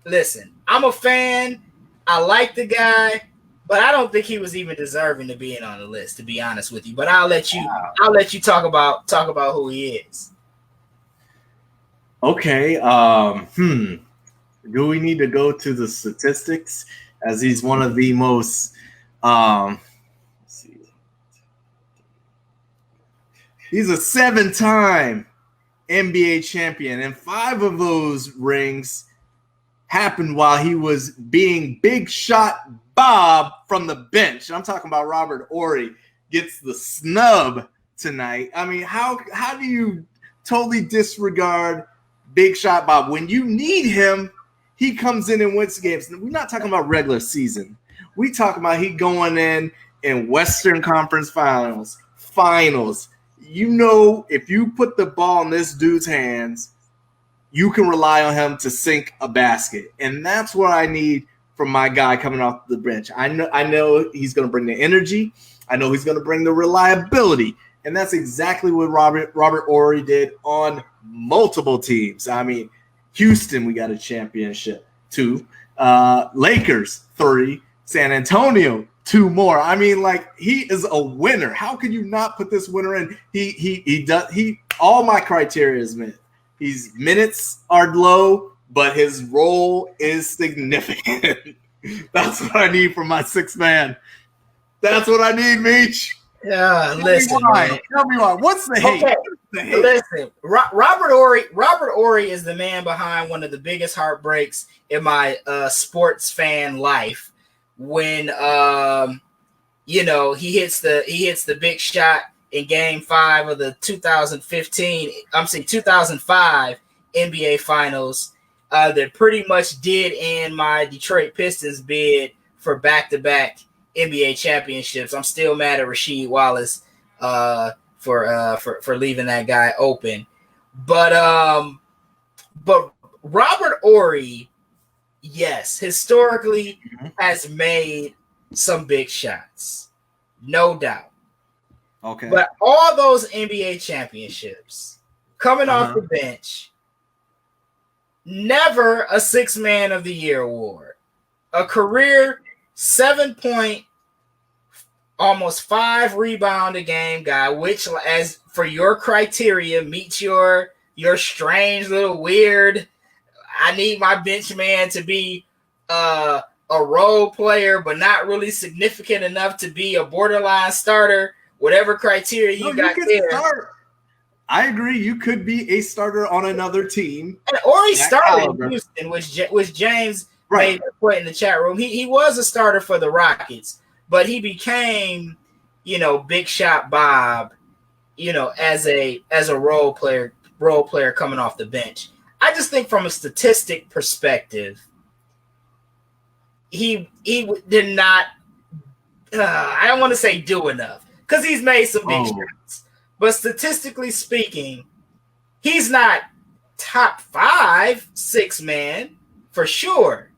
listen, I'm a fan. I like the guy, but I don't think he was even deserving to being on the list, to be honest with you. But I'll let you talk about who he is. Okay. Do we need to go to the statistics, as he's one of the most let's see. He's a 7-time NBA champion, and 5 of those rings happened while he was being big shot Bob from the bench. I'm talking about Robert Horry gets the snub tonight. I mean, how do you totally disregard big shot Bob when you need him? He comes in and wins games. We're not talking about regular season. We talking about he going in Western Conference Finals. You know, if you put the ball in this dude's hands, you can rely on him to sink a basket. And that's what I need from my guy coming off the bench. I know he's going to bring the energy. I know he's going to bring the reliability. And that's exactly what Robert Horry did on multiple teams. I mean, Houston, we got a championship. 2. Lakers, 3. San Antonio, 2 more. I mean, like, he is a winner. How could you not put this winner in? He does all my criteria is met. His minutes are low, but his role is significant. That's what I need from my 6th man. That's what I need, Meech. Yeah, listen. Tell me why. What's the hate? Okay. The hate? Listen, Robert Horry is the man behind one of the biggest heartbreaks in my sports fan life. When he hits the big shot in Game 5 of the 2005 NBA Finals, that pretty much did end my Detroit Pistons bid for back-to-back NBA championships. I'm still mad at Rasheed Wallace for leaving that guy open. But Robert Horry, yes, historically has made some big shots, no doubt. Okay. But all those NBA championships coming off the bench, never a 6th man of the year award, a career 7-point, almost 5 rebound a game guy, which, as for your criteria, meets your strange little weird. I need my bench man to be a role player, but not really significant enough to be a borderline starter. Whatever criteria you got there. Start. I agree. You could be a starter on another team. Or he started in Houston, which James made a point in the chat room. He was a starter for the Rockets, but he became, big shot Bob, as a role player coming off the bench. I just think from a statistic perspective, he did not. I don't want to say do enough because he's made some big shots, but statistically speaking, he's not top 5 6 man for sure.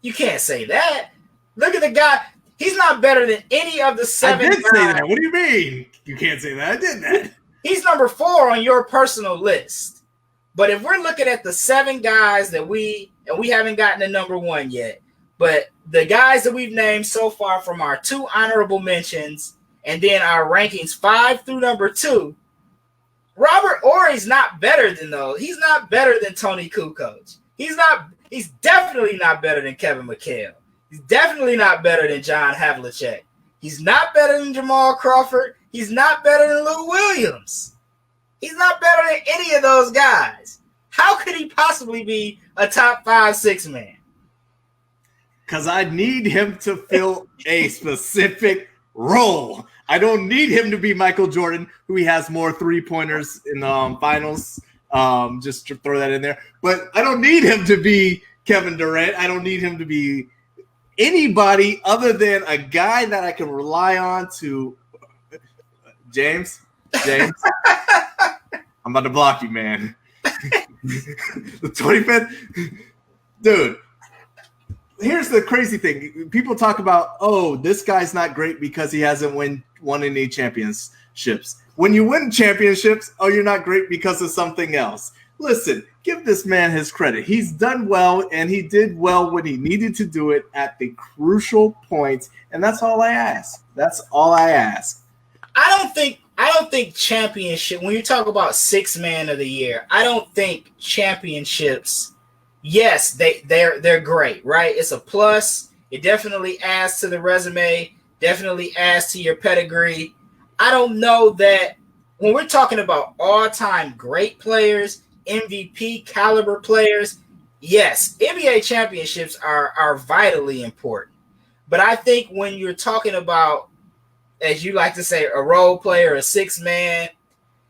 You can't say that. Look at the guy. He's not better than any of the 7 I did guys. say that. What do you mean? You can't say that. I did that. He's number 4 on your personal list. But if we're looking at the 7 guys that we haven't gotten to number 1 yet, but the guys that we've named so far from our 2 honorable mentions and then our rankings 5 through number 2, Robert Horry's not better than those. He's not better than Tony Kukoc. He's definitely not better than Kevin McHale. He's definitely not better than John Havlicek. He's not better than Jamal Crawford. He's not better than Lou Williams. He's not better than any of those guys. How could he possibly be a top 5 6 man? Because I need him to fill a specific role. I don't need him to be Michael Jordan, who he has more 3-pointers in the finals. Just to throw that in there. But I don't need him to be Kevin Durant. I don't need him to be anybody other than a guy that I can rely on to James, I'm about to block you, man. The 25th, dude. Here's the crazy thing. People talk about, oh, this guy's not great because he hasn't won any championships. When you win championships, oh, you're not great because of something else. Listen, give this man his credit. He's done well, and he did well when he needed to do it at the crucial points, and that's all I ask. That's all I ask. I don't think championship, when you talk about sixth man of the year, I don't think championships, yes, they're great, right? It's a plus. It definitely adds to the resume, definitely adds to your pedigree. I don't know that when we're talking about all-time great players, MVP caliber players, yes, NBA championships are vitally important. But I think when you're talking about, as you like to say, a role player, a sixth man,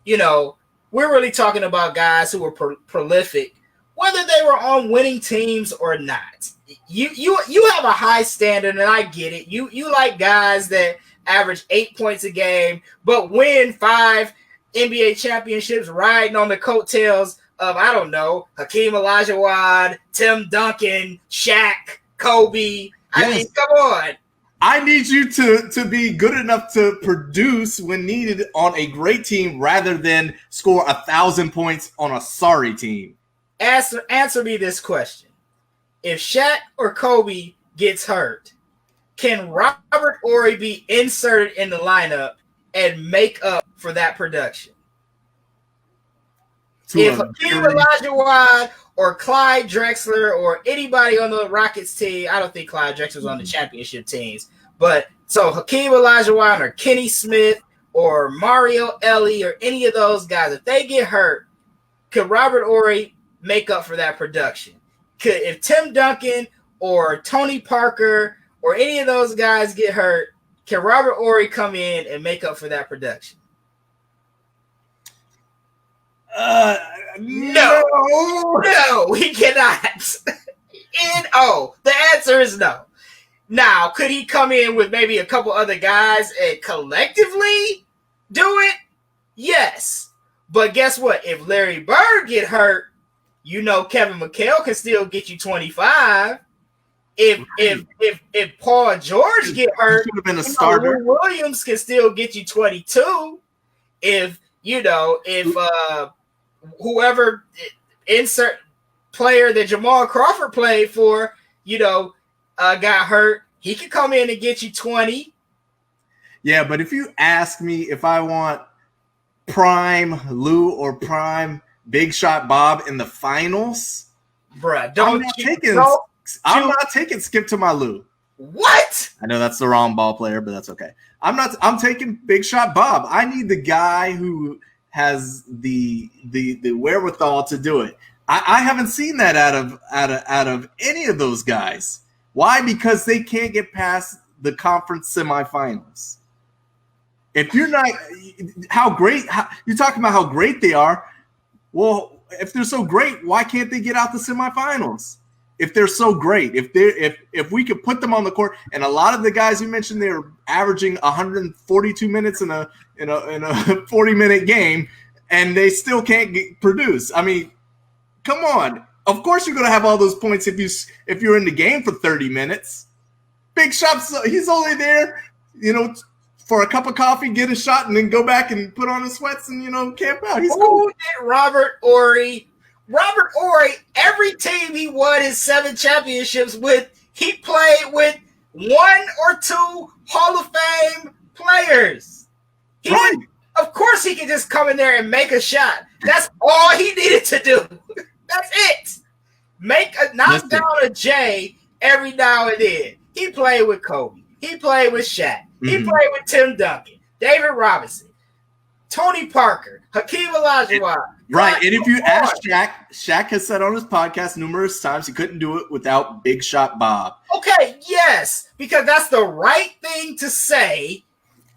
we're really talking about guys who were prolific, whether they were on winning teams or not. You have a high standard, and I get it. You like guys that average 8 points a game, but win 5 NBA championships riding on the coattails of, I don't know, Hakeem Olajuwon, Tim Duncan, Shaq, Kobe. I mean, come on. I need you to be good enough to produce when needed on a great team rather than score 1,000 points on a sorry team. Answer me this question. If Shaq or Kobe gets hurt, can Robert Horry be inserted in the lineup and make up for that production? If Hakeem Olajuwon or Clyde Drexler or anybody on the Rockets team, I don't think Clyde Drexler's on the championship teams, but so Hakeem Olajuwon or Kenny Smith or Mario Elie or any of those guys, if they get hurt, could Robert Horry make up for that production? If Tim Duncan or Tony Parker or any of those guys get hurt, can Robert Horry come in and make up for that production? No, he cannot. The answer is no. Now, could he come in with maybe a couple other guys and collectively do it? Yes. But guess what? If Larry Bird get hurt, Kevin McHale can still get you 25. If Paul George get hurt, should have been a starter. Lou Williams can still get you 22. If whoever insert player that Jamal Crawford played for, got hurt, he could come in and get you 20. Yeah, but if you ask me if I want prime Lou or prime Big Shot Bob in the finals, bruh, I'm not taking Skip to my Lou. What? I know that's the wrong ball player, but that's okay. I'm taking Big Shot Bob. I need the guy who has the wherewithal to do it. I haven't seen that out of any of those guys. Why? Because they can't get past the conference semifinals. If you're not, you're talking about how great they are. Well, if they're so great, why can't they get out the semifinals? If they're so great, if we could put them on the court, and a lot of the guys you mentioned, they're averaging 142 minutes in a 40-minute game, and they still can't produce. I mean, come on. Of course, you're going to have all those points if you're in the game for 30 minutes. Big Shot's he's only there, for a cup of coffee, get a shot, and then go back and put on his sweats and camp out. He's cool. Robert Horry, every team he won his 7 championships with, he played with 1 or 2 Hall of Fame players. Of course, he could just come in there and make a shot. That's all he needed to do. That's it. Knock down a J every now and then. He played with Kobe. He played with Shaq. Mm-hmm. He played with Tim Duncan, David Robinson, Tony Parker, Hakeem Olajuwon. Right, and if you ask Shaq has said on his podcast numerous times he couldn't do it without Big Shot Bob. Okay, yes, because that's the right thing to say.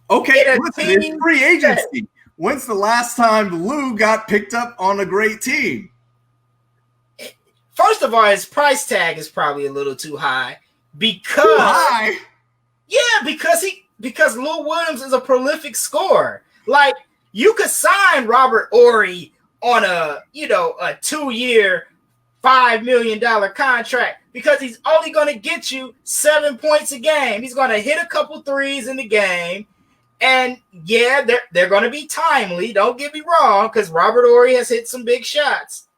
Okay, listen, it's free agency. When's the last time Lou got picked up on a great team? First of all, his price tag is probably a little too high. Because Lou Williams is a prolific scorer. Like, you could sign Robert Horry on a 2-year, $5 million contract because he's only going to get you 7 points a game. He's going to hit a couple threes in the game. And yeah, they're going to be timely. Don't get me wrong, because Robert Horry has hit some big shots.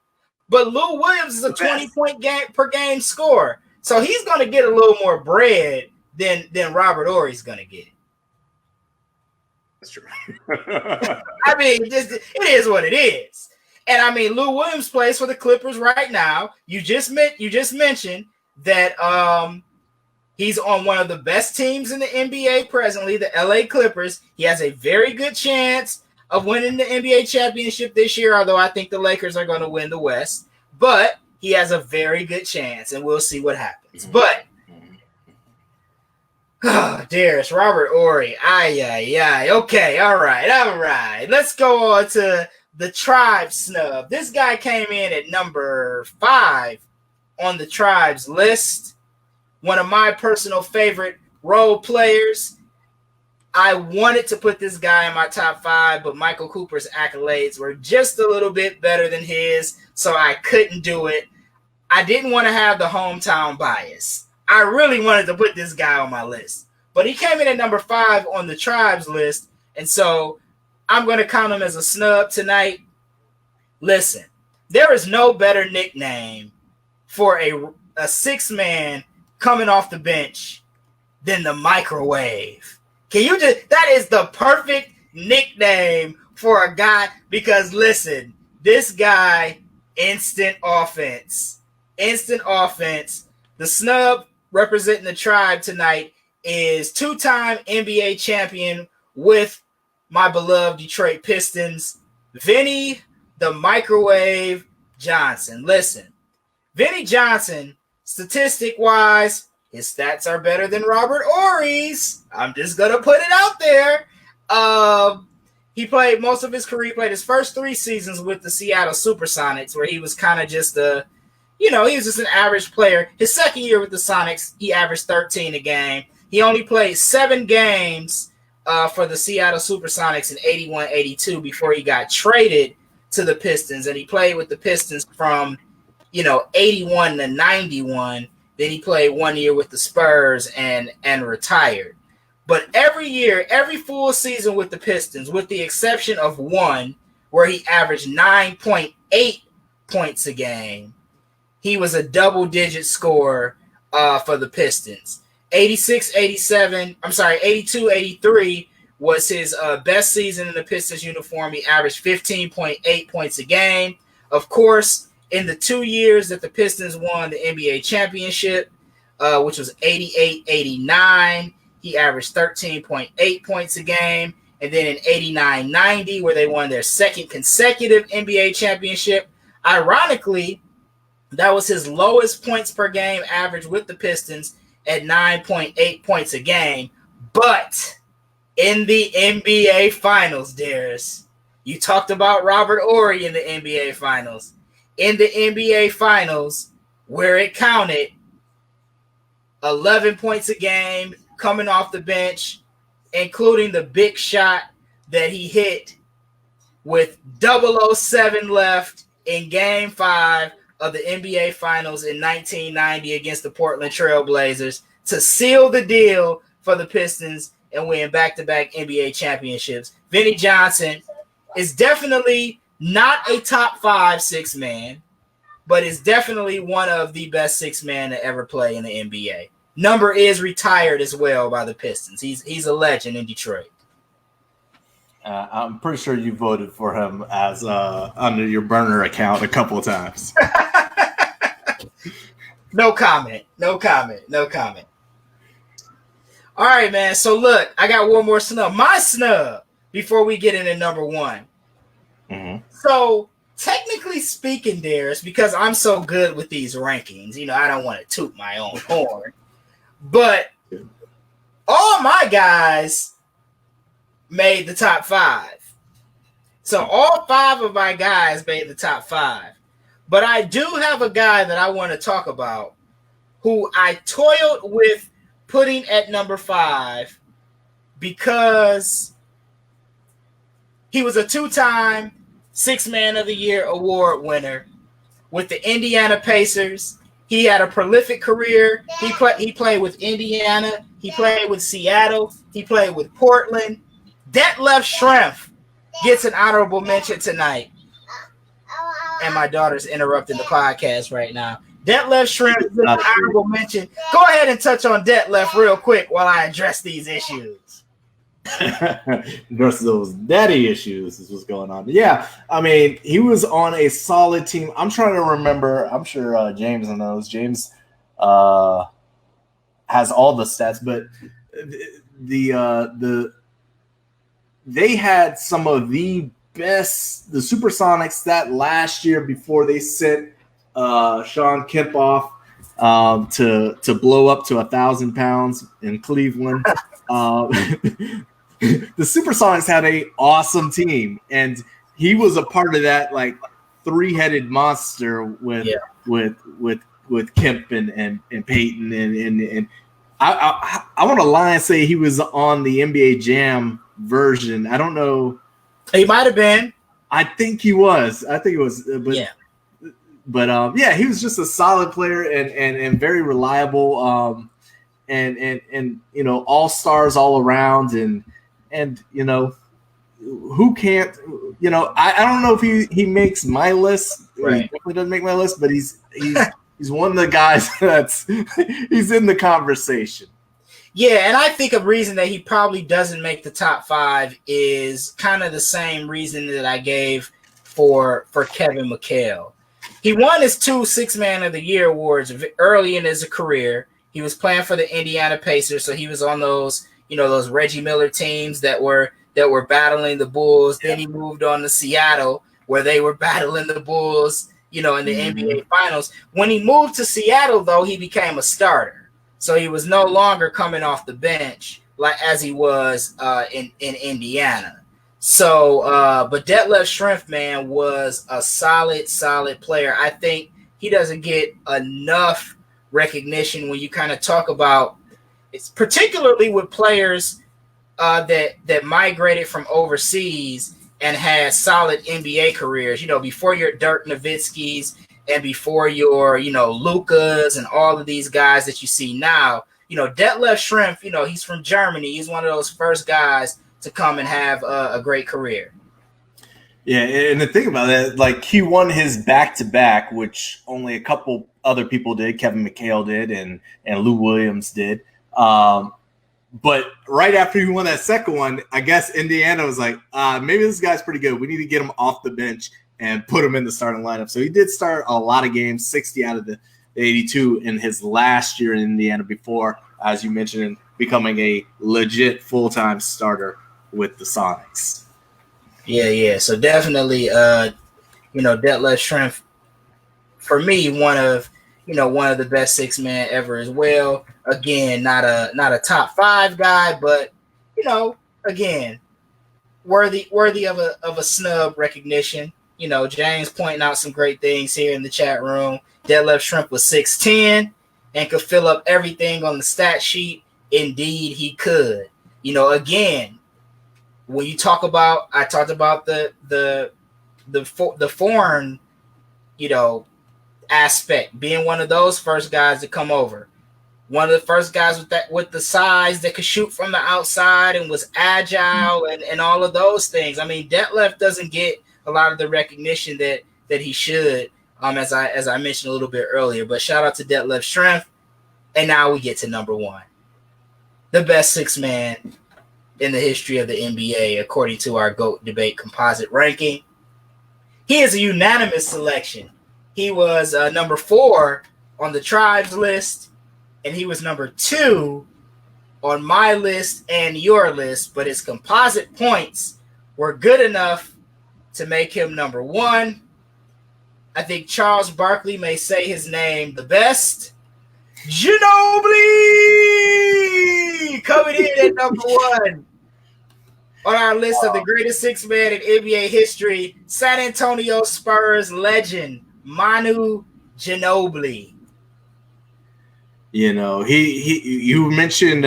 But Lou Williams is a 20-point per game scorer. So he's going to get a little more bread than Robert Horry's going to get. That's true. I mean, it is what it is. And I mean, Lou Williams plays for the Clippers right now. You just mentioned that he's on one of the best teams in the NBA presently, the LA Clippers. He has a very good chance of winning the NBA championship this year, although I think the Lakers are going to win the West. But he has a very good chance, and we'll see what happens. But Darius, Robert Horry. Okay, all right. Let's go on to the Tribe snub. This guy came in at number 5 on the Tribe's list. One of my personal favorite role players. I wanted to put this guy in my top 5, but Michael Cooper's accolades were just a little bit better than his, so I couldn't do it. I didn't want to have the hometown bias. I really wanted to put this guy on my list. But he came in at number 5 on the Tribe's list, and so I'm going to count him as a snub tonight. Listen, there is no better nickname for a six-man coming off the bench than the microwave. That is the perfect nickname for a guy, because listen, this guy, instant offense. The snub representing the Tribe tonight is 2-time NBA champion with my beloved Detroit Pistons, Vinny the Microwave Johnson. Listen, Vinny Johnson, statistic-wise, his stats are better than Robert Horry's. I'm just going to put it out there. He played most of his career. He played his first 3 seasons with the Seattle Supersonics, where he was kind of just he was just an average player. His second year with the Sonics, he averaged 13 a game. He only played 7 games for the Seattle Supersonics in 81-82 before he got traded to the Pistons. And he played with the Pistons from, 81 to 91. Then he played 1 year with the Spurs and retired. But every year, every full season with the Pistons, with the exception of one where he averaged 9.8 points a game, he was a double-digit scorer for the Pistons. 82-83 was his best season in the Pistons uniform. He averaged 15.8 points a game. Of course, in the 2 years that the Pistons won the NBA championship, which was 88-89, he averaged 13.8 points a game. And then in 89-90, where they won their second consecutive NBA championship, ironically, that was his lowest points per game average with the Pistons at 9.8 points a game. But in the NBA Finals, Darius, you talked about Robert Horry in the NBA Finals. In the NBA Finals, where it counted, 11 points a game coming off the bench, including the big shot that he hit with 007 left in Game 5 of the NBA Finals in 1990 against the Portland Trail Blazers to seal the deal for the Pistons and win back-to-back NBA championships. Vinny Johnson is definitely not a top 5 6-man, but is definitely one of the best 6-man to ever play in the NBA. Number is retired as well by the Pistons. He's a legend in Detroit. I'm pretty sure you voted for him as under your burner account a couple of times. No comment. All right, man. So look, I got one more snub. My snub before we get into number 1. Mm-hmm. So technically speaking, Darius, because I'm so good with these rankings, I don't want to toot my own horn, but all my guys made the top 5. So all 5 of my guys made the top 5. But I do have a guy that I want to talk about who I toiled with putting at number 5 because He was a 2-time Six Man of the Year award winner with the Indiana Pacers. He had a prolific career. He played with Indiana. He played with Seattle. He played with Portland. Detlef Schrempf gets an honorable mention tonight. And my daughter's interrupting the podcast right now. Detlef Schrempf gets an honorable mention. Go ahead and touch on Detlef real quick while I address these issues. Address those daddy issues is what's going on. Yeah, I mean, he was on a solid team. I'm trying to remember. I'm sure James knows. James has all the stats, but they had some of the best, the Supersonics that last year before they sent Sean Kemp off to blow up to 1,000 pounds in Cleveland. The Supersonics had an awesome team, and he was a part of that like three-headed monster with Kemp and Peyton and I want to lie and say he was on the NBA Jam version. I don't know. He might have been. I think he was. But yeah. But he was just a solid player and very reliable. And you know, all stars all around, and you know, who can't, you know, I don't know if he makes my list. Right. He definitely doesn't make my list, but he's one of the guys that's he's in the conversation. Yeah, and I think a reason that he probably doesn't make the top 5 is kind of the same reason that I gave for Kevin McHale. He won his 2 Six Man of the Year awards early in his career. He was playing for the Indiana Pacers, so he was on those, you know, those Reggie Miller teams that were battling the Bulls. Then he moved on to Seattle, where they were battling the Bulls, you know, in the NBA Finals. When he moved to Seattle, though, he became a starter. So he was no longer coming off the bench like as he was in Indiana. So, but Detlef Schrempf, man, was a solid player. I think he doesn't get enough recognition when you kind of talk about, it's particularly with players that migrated from overseas and had solid NBA careers. You know, before your Dirk Nowitzki's and before your, you know, Lukas and all of these guys that you see now. You know, Detlef Schrempf, you know, he's from Germany. He's one of those first guys to come and have a great career. Yeah, and the thing about it, like, he won his back-to-back, which only a couple other people did. Kevin McHale did, and Lou Williams did. But right after he won that second one, I guess Indiana was like, maybe this guy's pretty good. We need to get him off the bench and put him in the starting lineup. So he did start a lot of games, 60 out of the 82 in his last year in Indiana before, as you mentioned, becoming a legit full-time starter with the Sonics. Yeah. So definitely, you know, Detlef Schrempf, for me, one of the best six man ever as well. Again, not a top 5 guy, but, you know, again, worthy of a snub recognition. You know, James pointing out some great things here in the chat room. Detlef Schrempf was 6'10" and could fill up everything on the stat sheet. Indeed, he could. You know, again, when you talk about, I talked about the foreign, you know, aspect, being one of those first guys to come over. One of the first guys with the size that could shoot from the outside and was agile and all of those things. I mean, Detlef doesn't get a lot of the recognition that he should, as I mentioned a little bit earlier. But shout out to Detlef Schrempf. And now we get to number 1. The best six man in the history of the NBA, according to our GOAT debate composite ranking. He is a unanimous selection. He was number 4 on the Tribes list, and he was number 2 on my list and your list, but his composite points were good enough to make him number 1. I think Charles Barkley may say his name the best. Ginobili coming in at number 1 on our list of the greatest six man in NBA history. San Antonio Spurs legend Manu Ginobili. You mentioned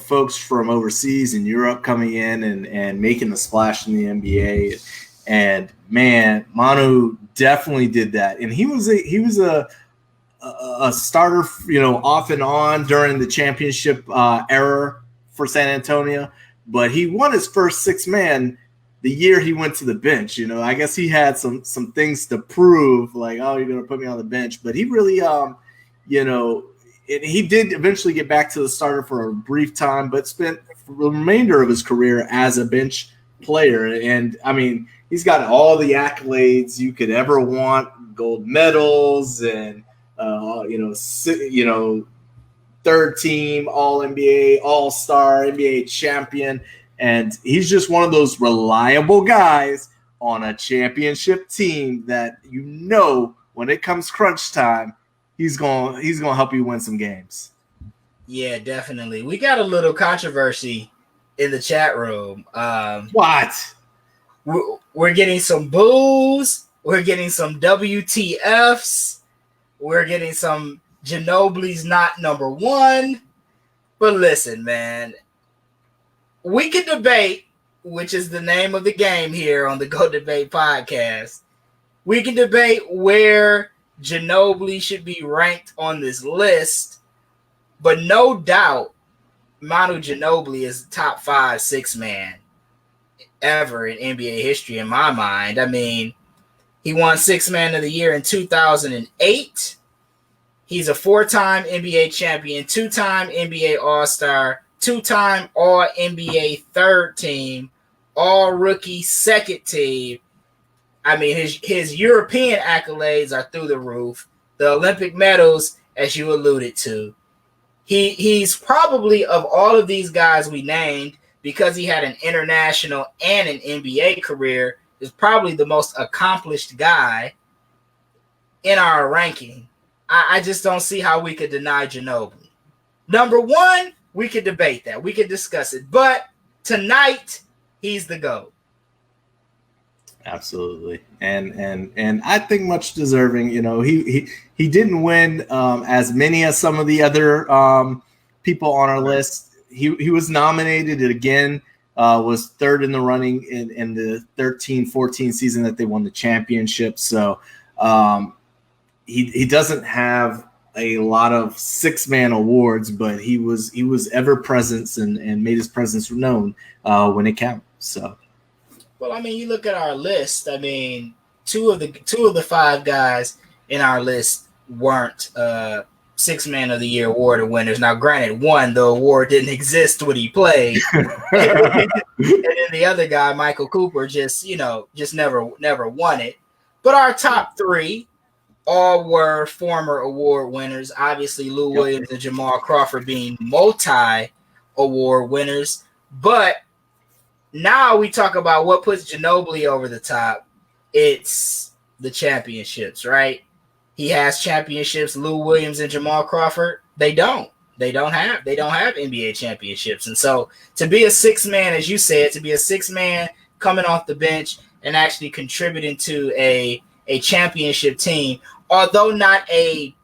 folks from overseas in Europe coming in and making a splash in the NBA, and man, Manu definitely did that, and he was a starter, off and on during the championship era for San Antonio, but he won his first six man the year he went to the bench. I guess he had some things to prove, like, oh, you're going to put me on the bench, but he really, he did eventually get back to the starter for a brief time, but spent the remainder of his career as a bench player. And I mean, he's got all the accolades you could ever want, gold medals and, third team, all NBA, all-star, NBA champion. And he's just one of those reliable guys on a championship team that, when it comes crunch time, he's gonna help you win some games. Yeah, definitely. We got a little controversy in the chat room. What? We're getting some boos. We're getting some WTFs. We're getting some Ginobili's not number one. But listen, man, we can debate, which is the name of the game here on the Go Debate podcast. We can debate where Ginobili should be ranked on this list, but no doubt Manu Ginobili is top 5 6-man ever in NBA history in my mind. I mean, he won 6-man of the year in 2008. He's a 4-time NBA champion, 2-time NBA All-Star, 2-time All-NBA third team, All-Rookie second team. I mean, his European accolades are through the roof. The Olympic medals, as you alluded to. He's probably, of all of these guys we named, because he had an international and an NBA career, is probably the most accomplished guy in our ranking. I just don't see how we could deny Ginobili. Number one, we could debate that. We could discuss it. But tonight, he's the GOAT. Absolutely, and I think much deserving. He didn't win as many as some of the other people on our list. He was nominated again. Was third in the running in the 13-14 season that they won the championship. So he doesn't have a lot of 6-man awards, but he was ever present and made his presence known when it counted. So. Well, I mean, you look at our list. I mean, two of the 5 guys in our list weren't 6-man of the year award winners. Now, granted, one, the award didn't exist when he played, and then the other guy, Michael Cooper, just never won it. But our top 3 all were former award winners. Obviously, Lou Williams and Jamal Crawford being multi-award winners, but now we talk about what puts Ginobili over the top. It's the championships, right? He has championships. Lou Williams and Jamal Crawford, they don't have NBA championships. And so to be a 6-man, as you said, to be a 6-man coming off the bench and actually contributing to a championship team, although not a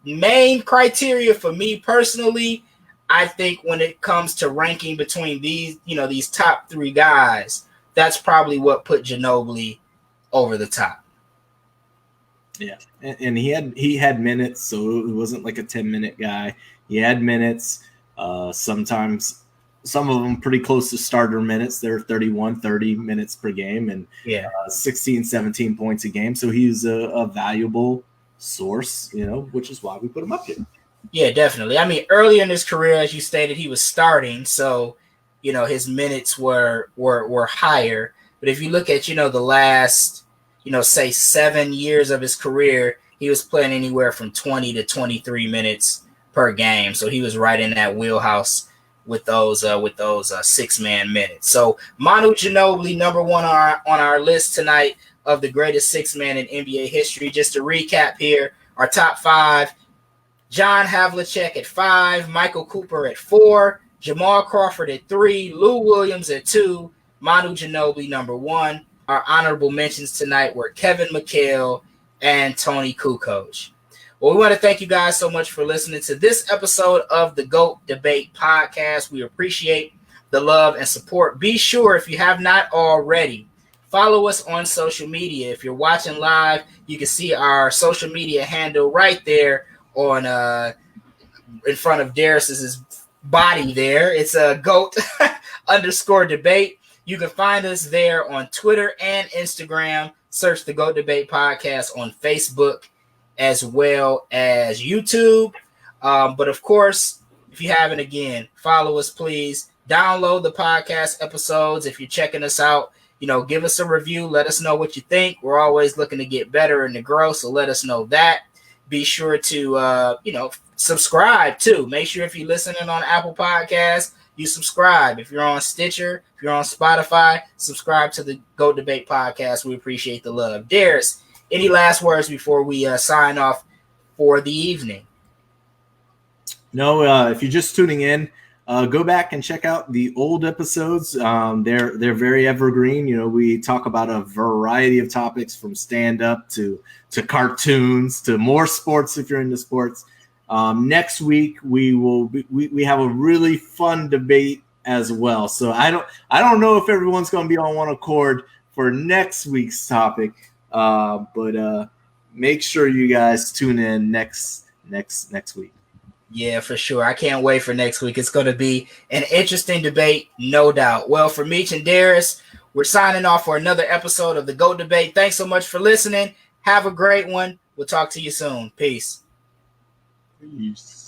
main criteria for me personally, I think when it comes to ranking between these top 3 guys, that's probably what put Ginobili over the top. Yeah, and he had minutes, so it wasn't like a 10-minute guy. He had minutes. Sometimes some of them pretty close to starter minutes. They're 30 minutes per game, and 16, 17 points a game. So he's a valuable source, which is why we put him up here. Yeah, definitely. I mean, early in his career, as you stated, he was starting, so his minutes were higher. But if you look at the last say 7 years of his career, he was playing anywhere from 20 to 23 minutes per game. So he was right in that wheelhouse with those 6-man minutes. So Manu Ginobili, number 1 on our list tonight of the greatest 6-man in NBA history. Just to recap here, our top 5. John Havlicek at 5, Michael Cooper at 4, Jamal Crawford at 3, Lou Williams at 2, Manu Ginobili number 1. Our honorable mentions tonight were Kevin McHale and Tony Kukoc. Well, we want to thank you guys so much for listening to this episode of the GOAT Debate Podcast. We appreciate the love and support. Be sure, if you have not already, follow us on social media. If you're watching live, you can see our social media handle right there on in front of Darius's body there. It's a GOAT underscore debate. You can find us there on Twitter and Instagram. Search the GOAT Debate Podcast on Facebook as well as YouTube. But of course, if you haven't, again, follow us, please. Download the podcast episodes. If you're checking us out, give us a review. Let us know what you think. We're always looking to get better and to grow, so let us know that. Be sure to, subscribe too. Make sure if you're listening on Apple Podcasts, you subscribe. If you're on Stitcher, if you're on Spotify, subscribe to the GOAT Debate Podcast. We appreciate the love. Darius, any last words before we sign off for the evening? No, if you're just tuning in, go back and check out the old episodes. They're very evergreen. We talk about a variety of topics, from stand-up to cartoons to more sports if you're into sports. Next week we have a really fun debate as well. So I don't know if everyone's going to be on one accord for next week's topic, but make sure you guys tune in next week. Yeah, for sure. I can't wait for next week. It's going to be an interesting debate, no doubt. Well, for Meech and Darius, we're signing off for another episode of the GOAT Debate. Thanks so much for listening. Have a great one. We'll talk to you soon. Peace. Peace.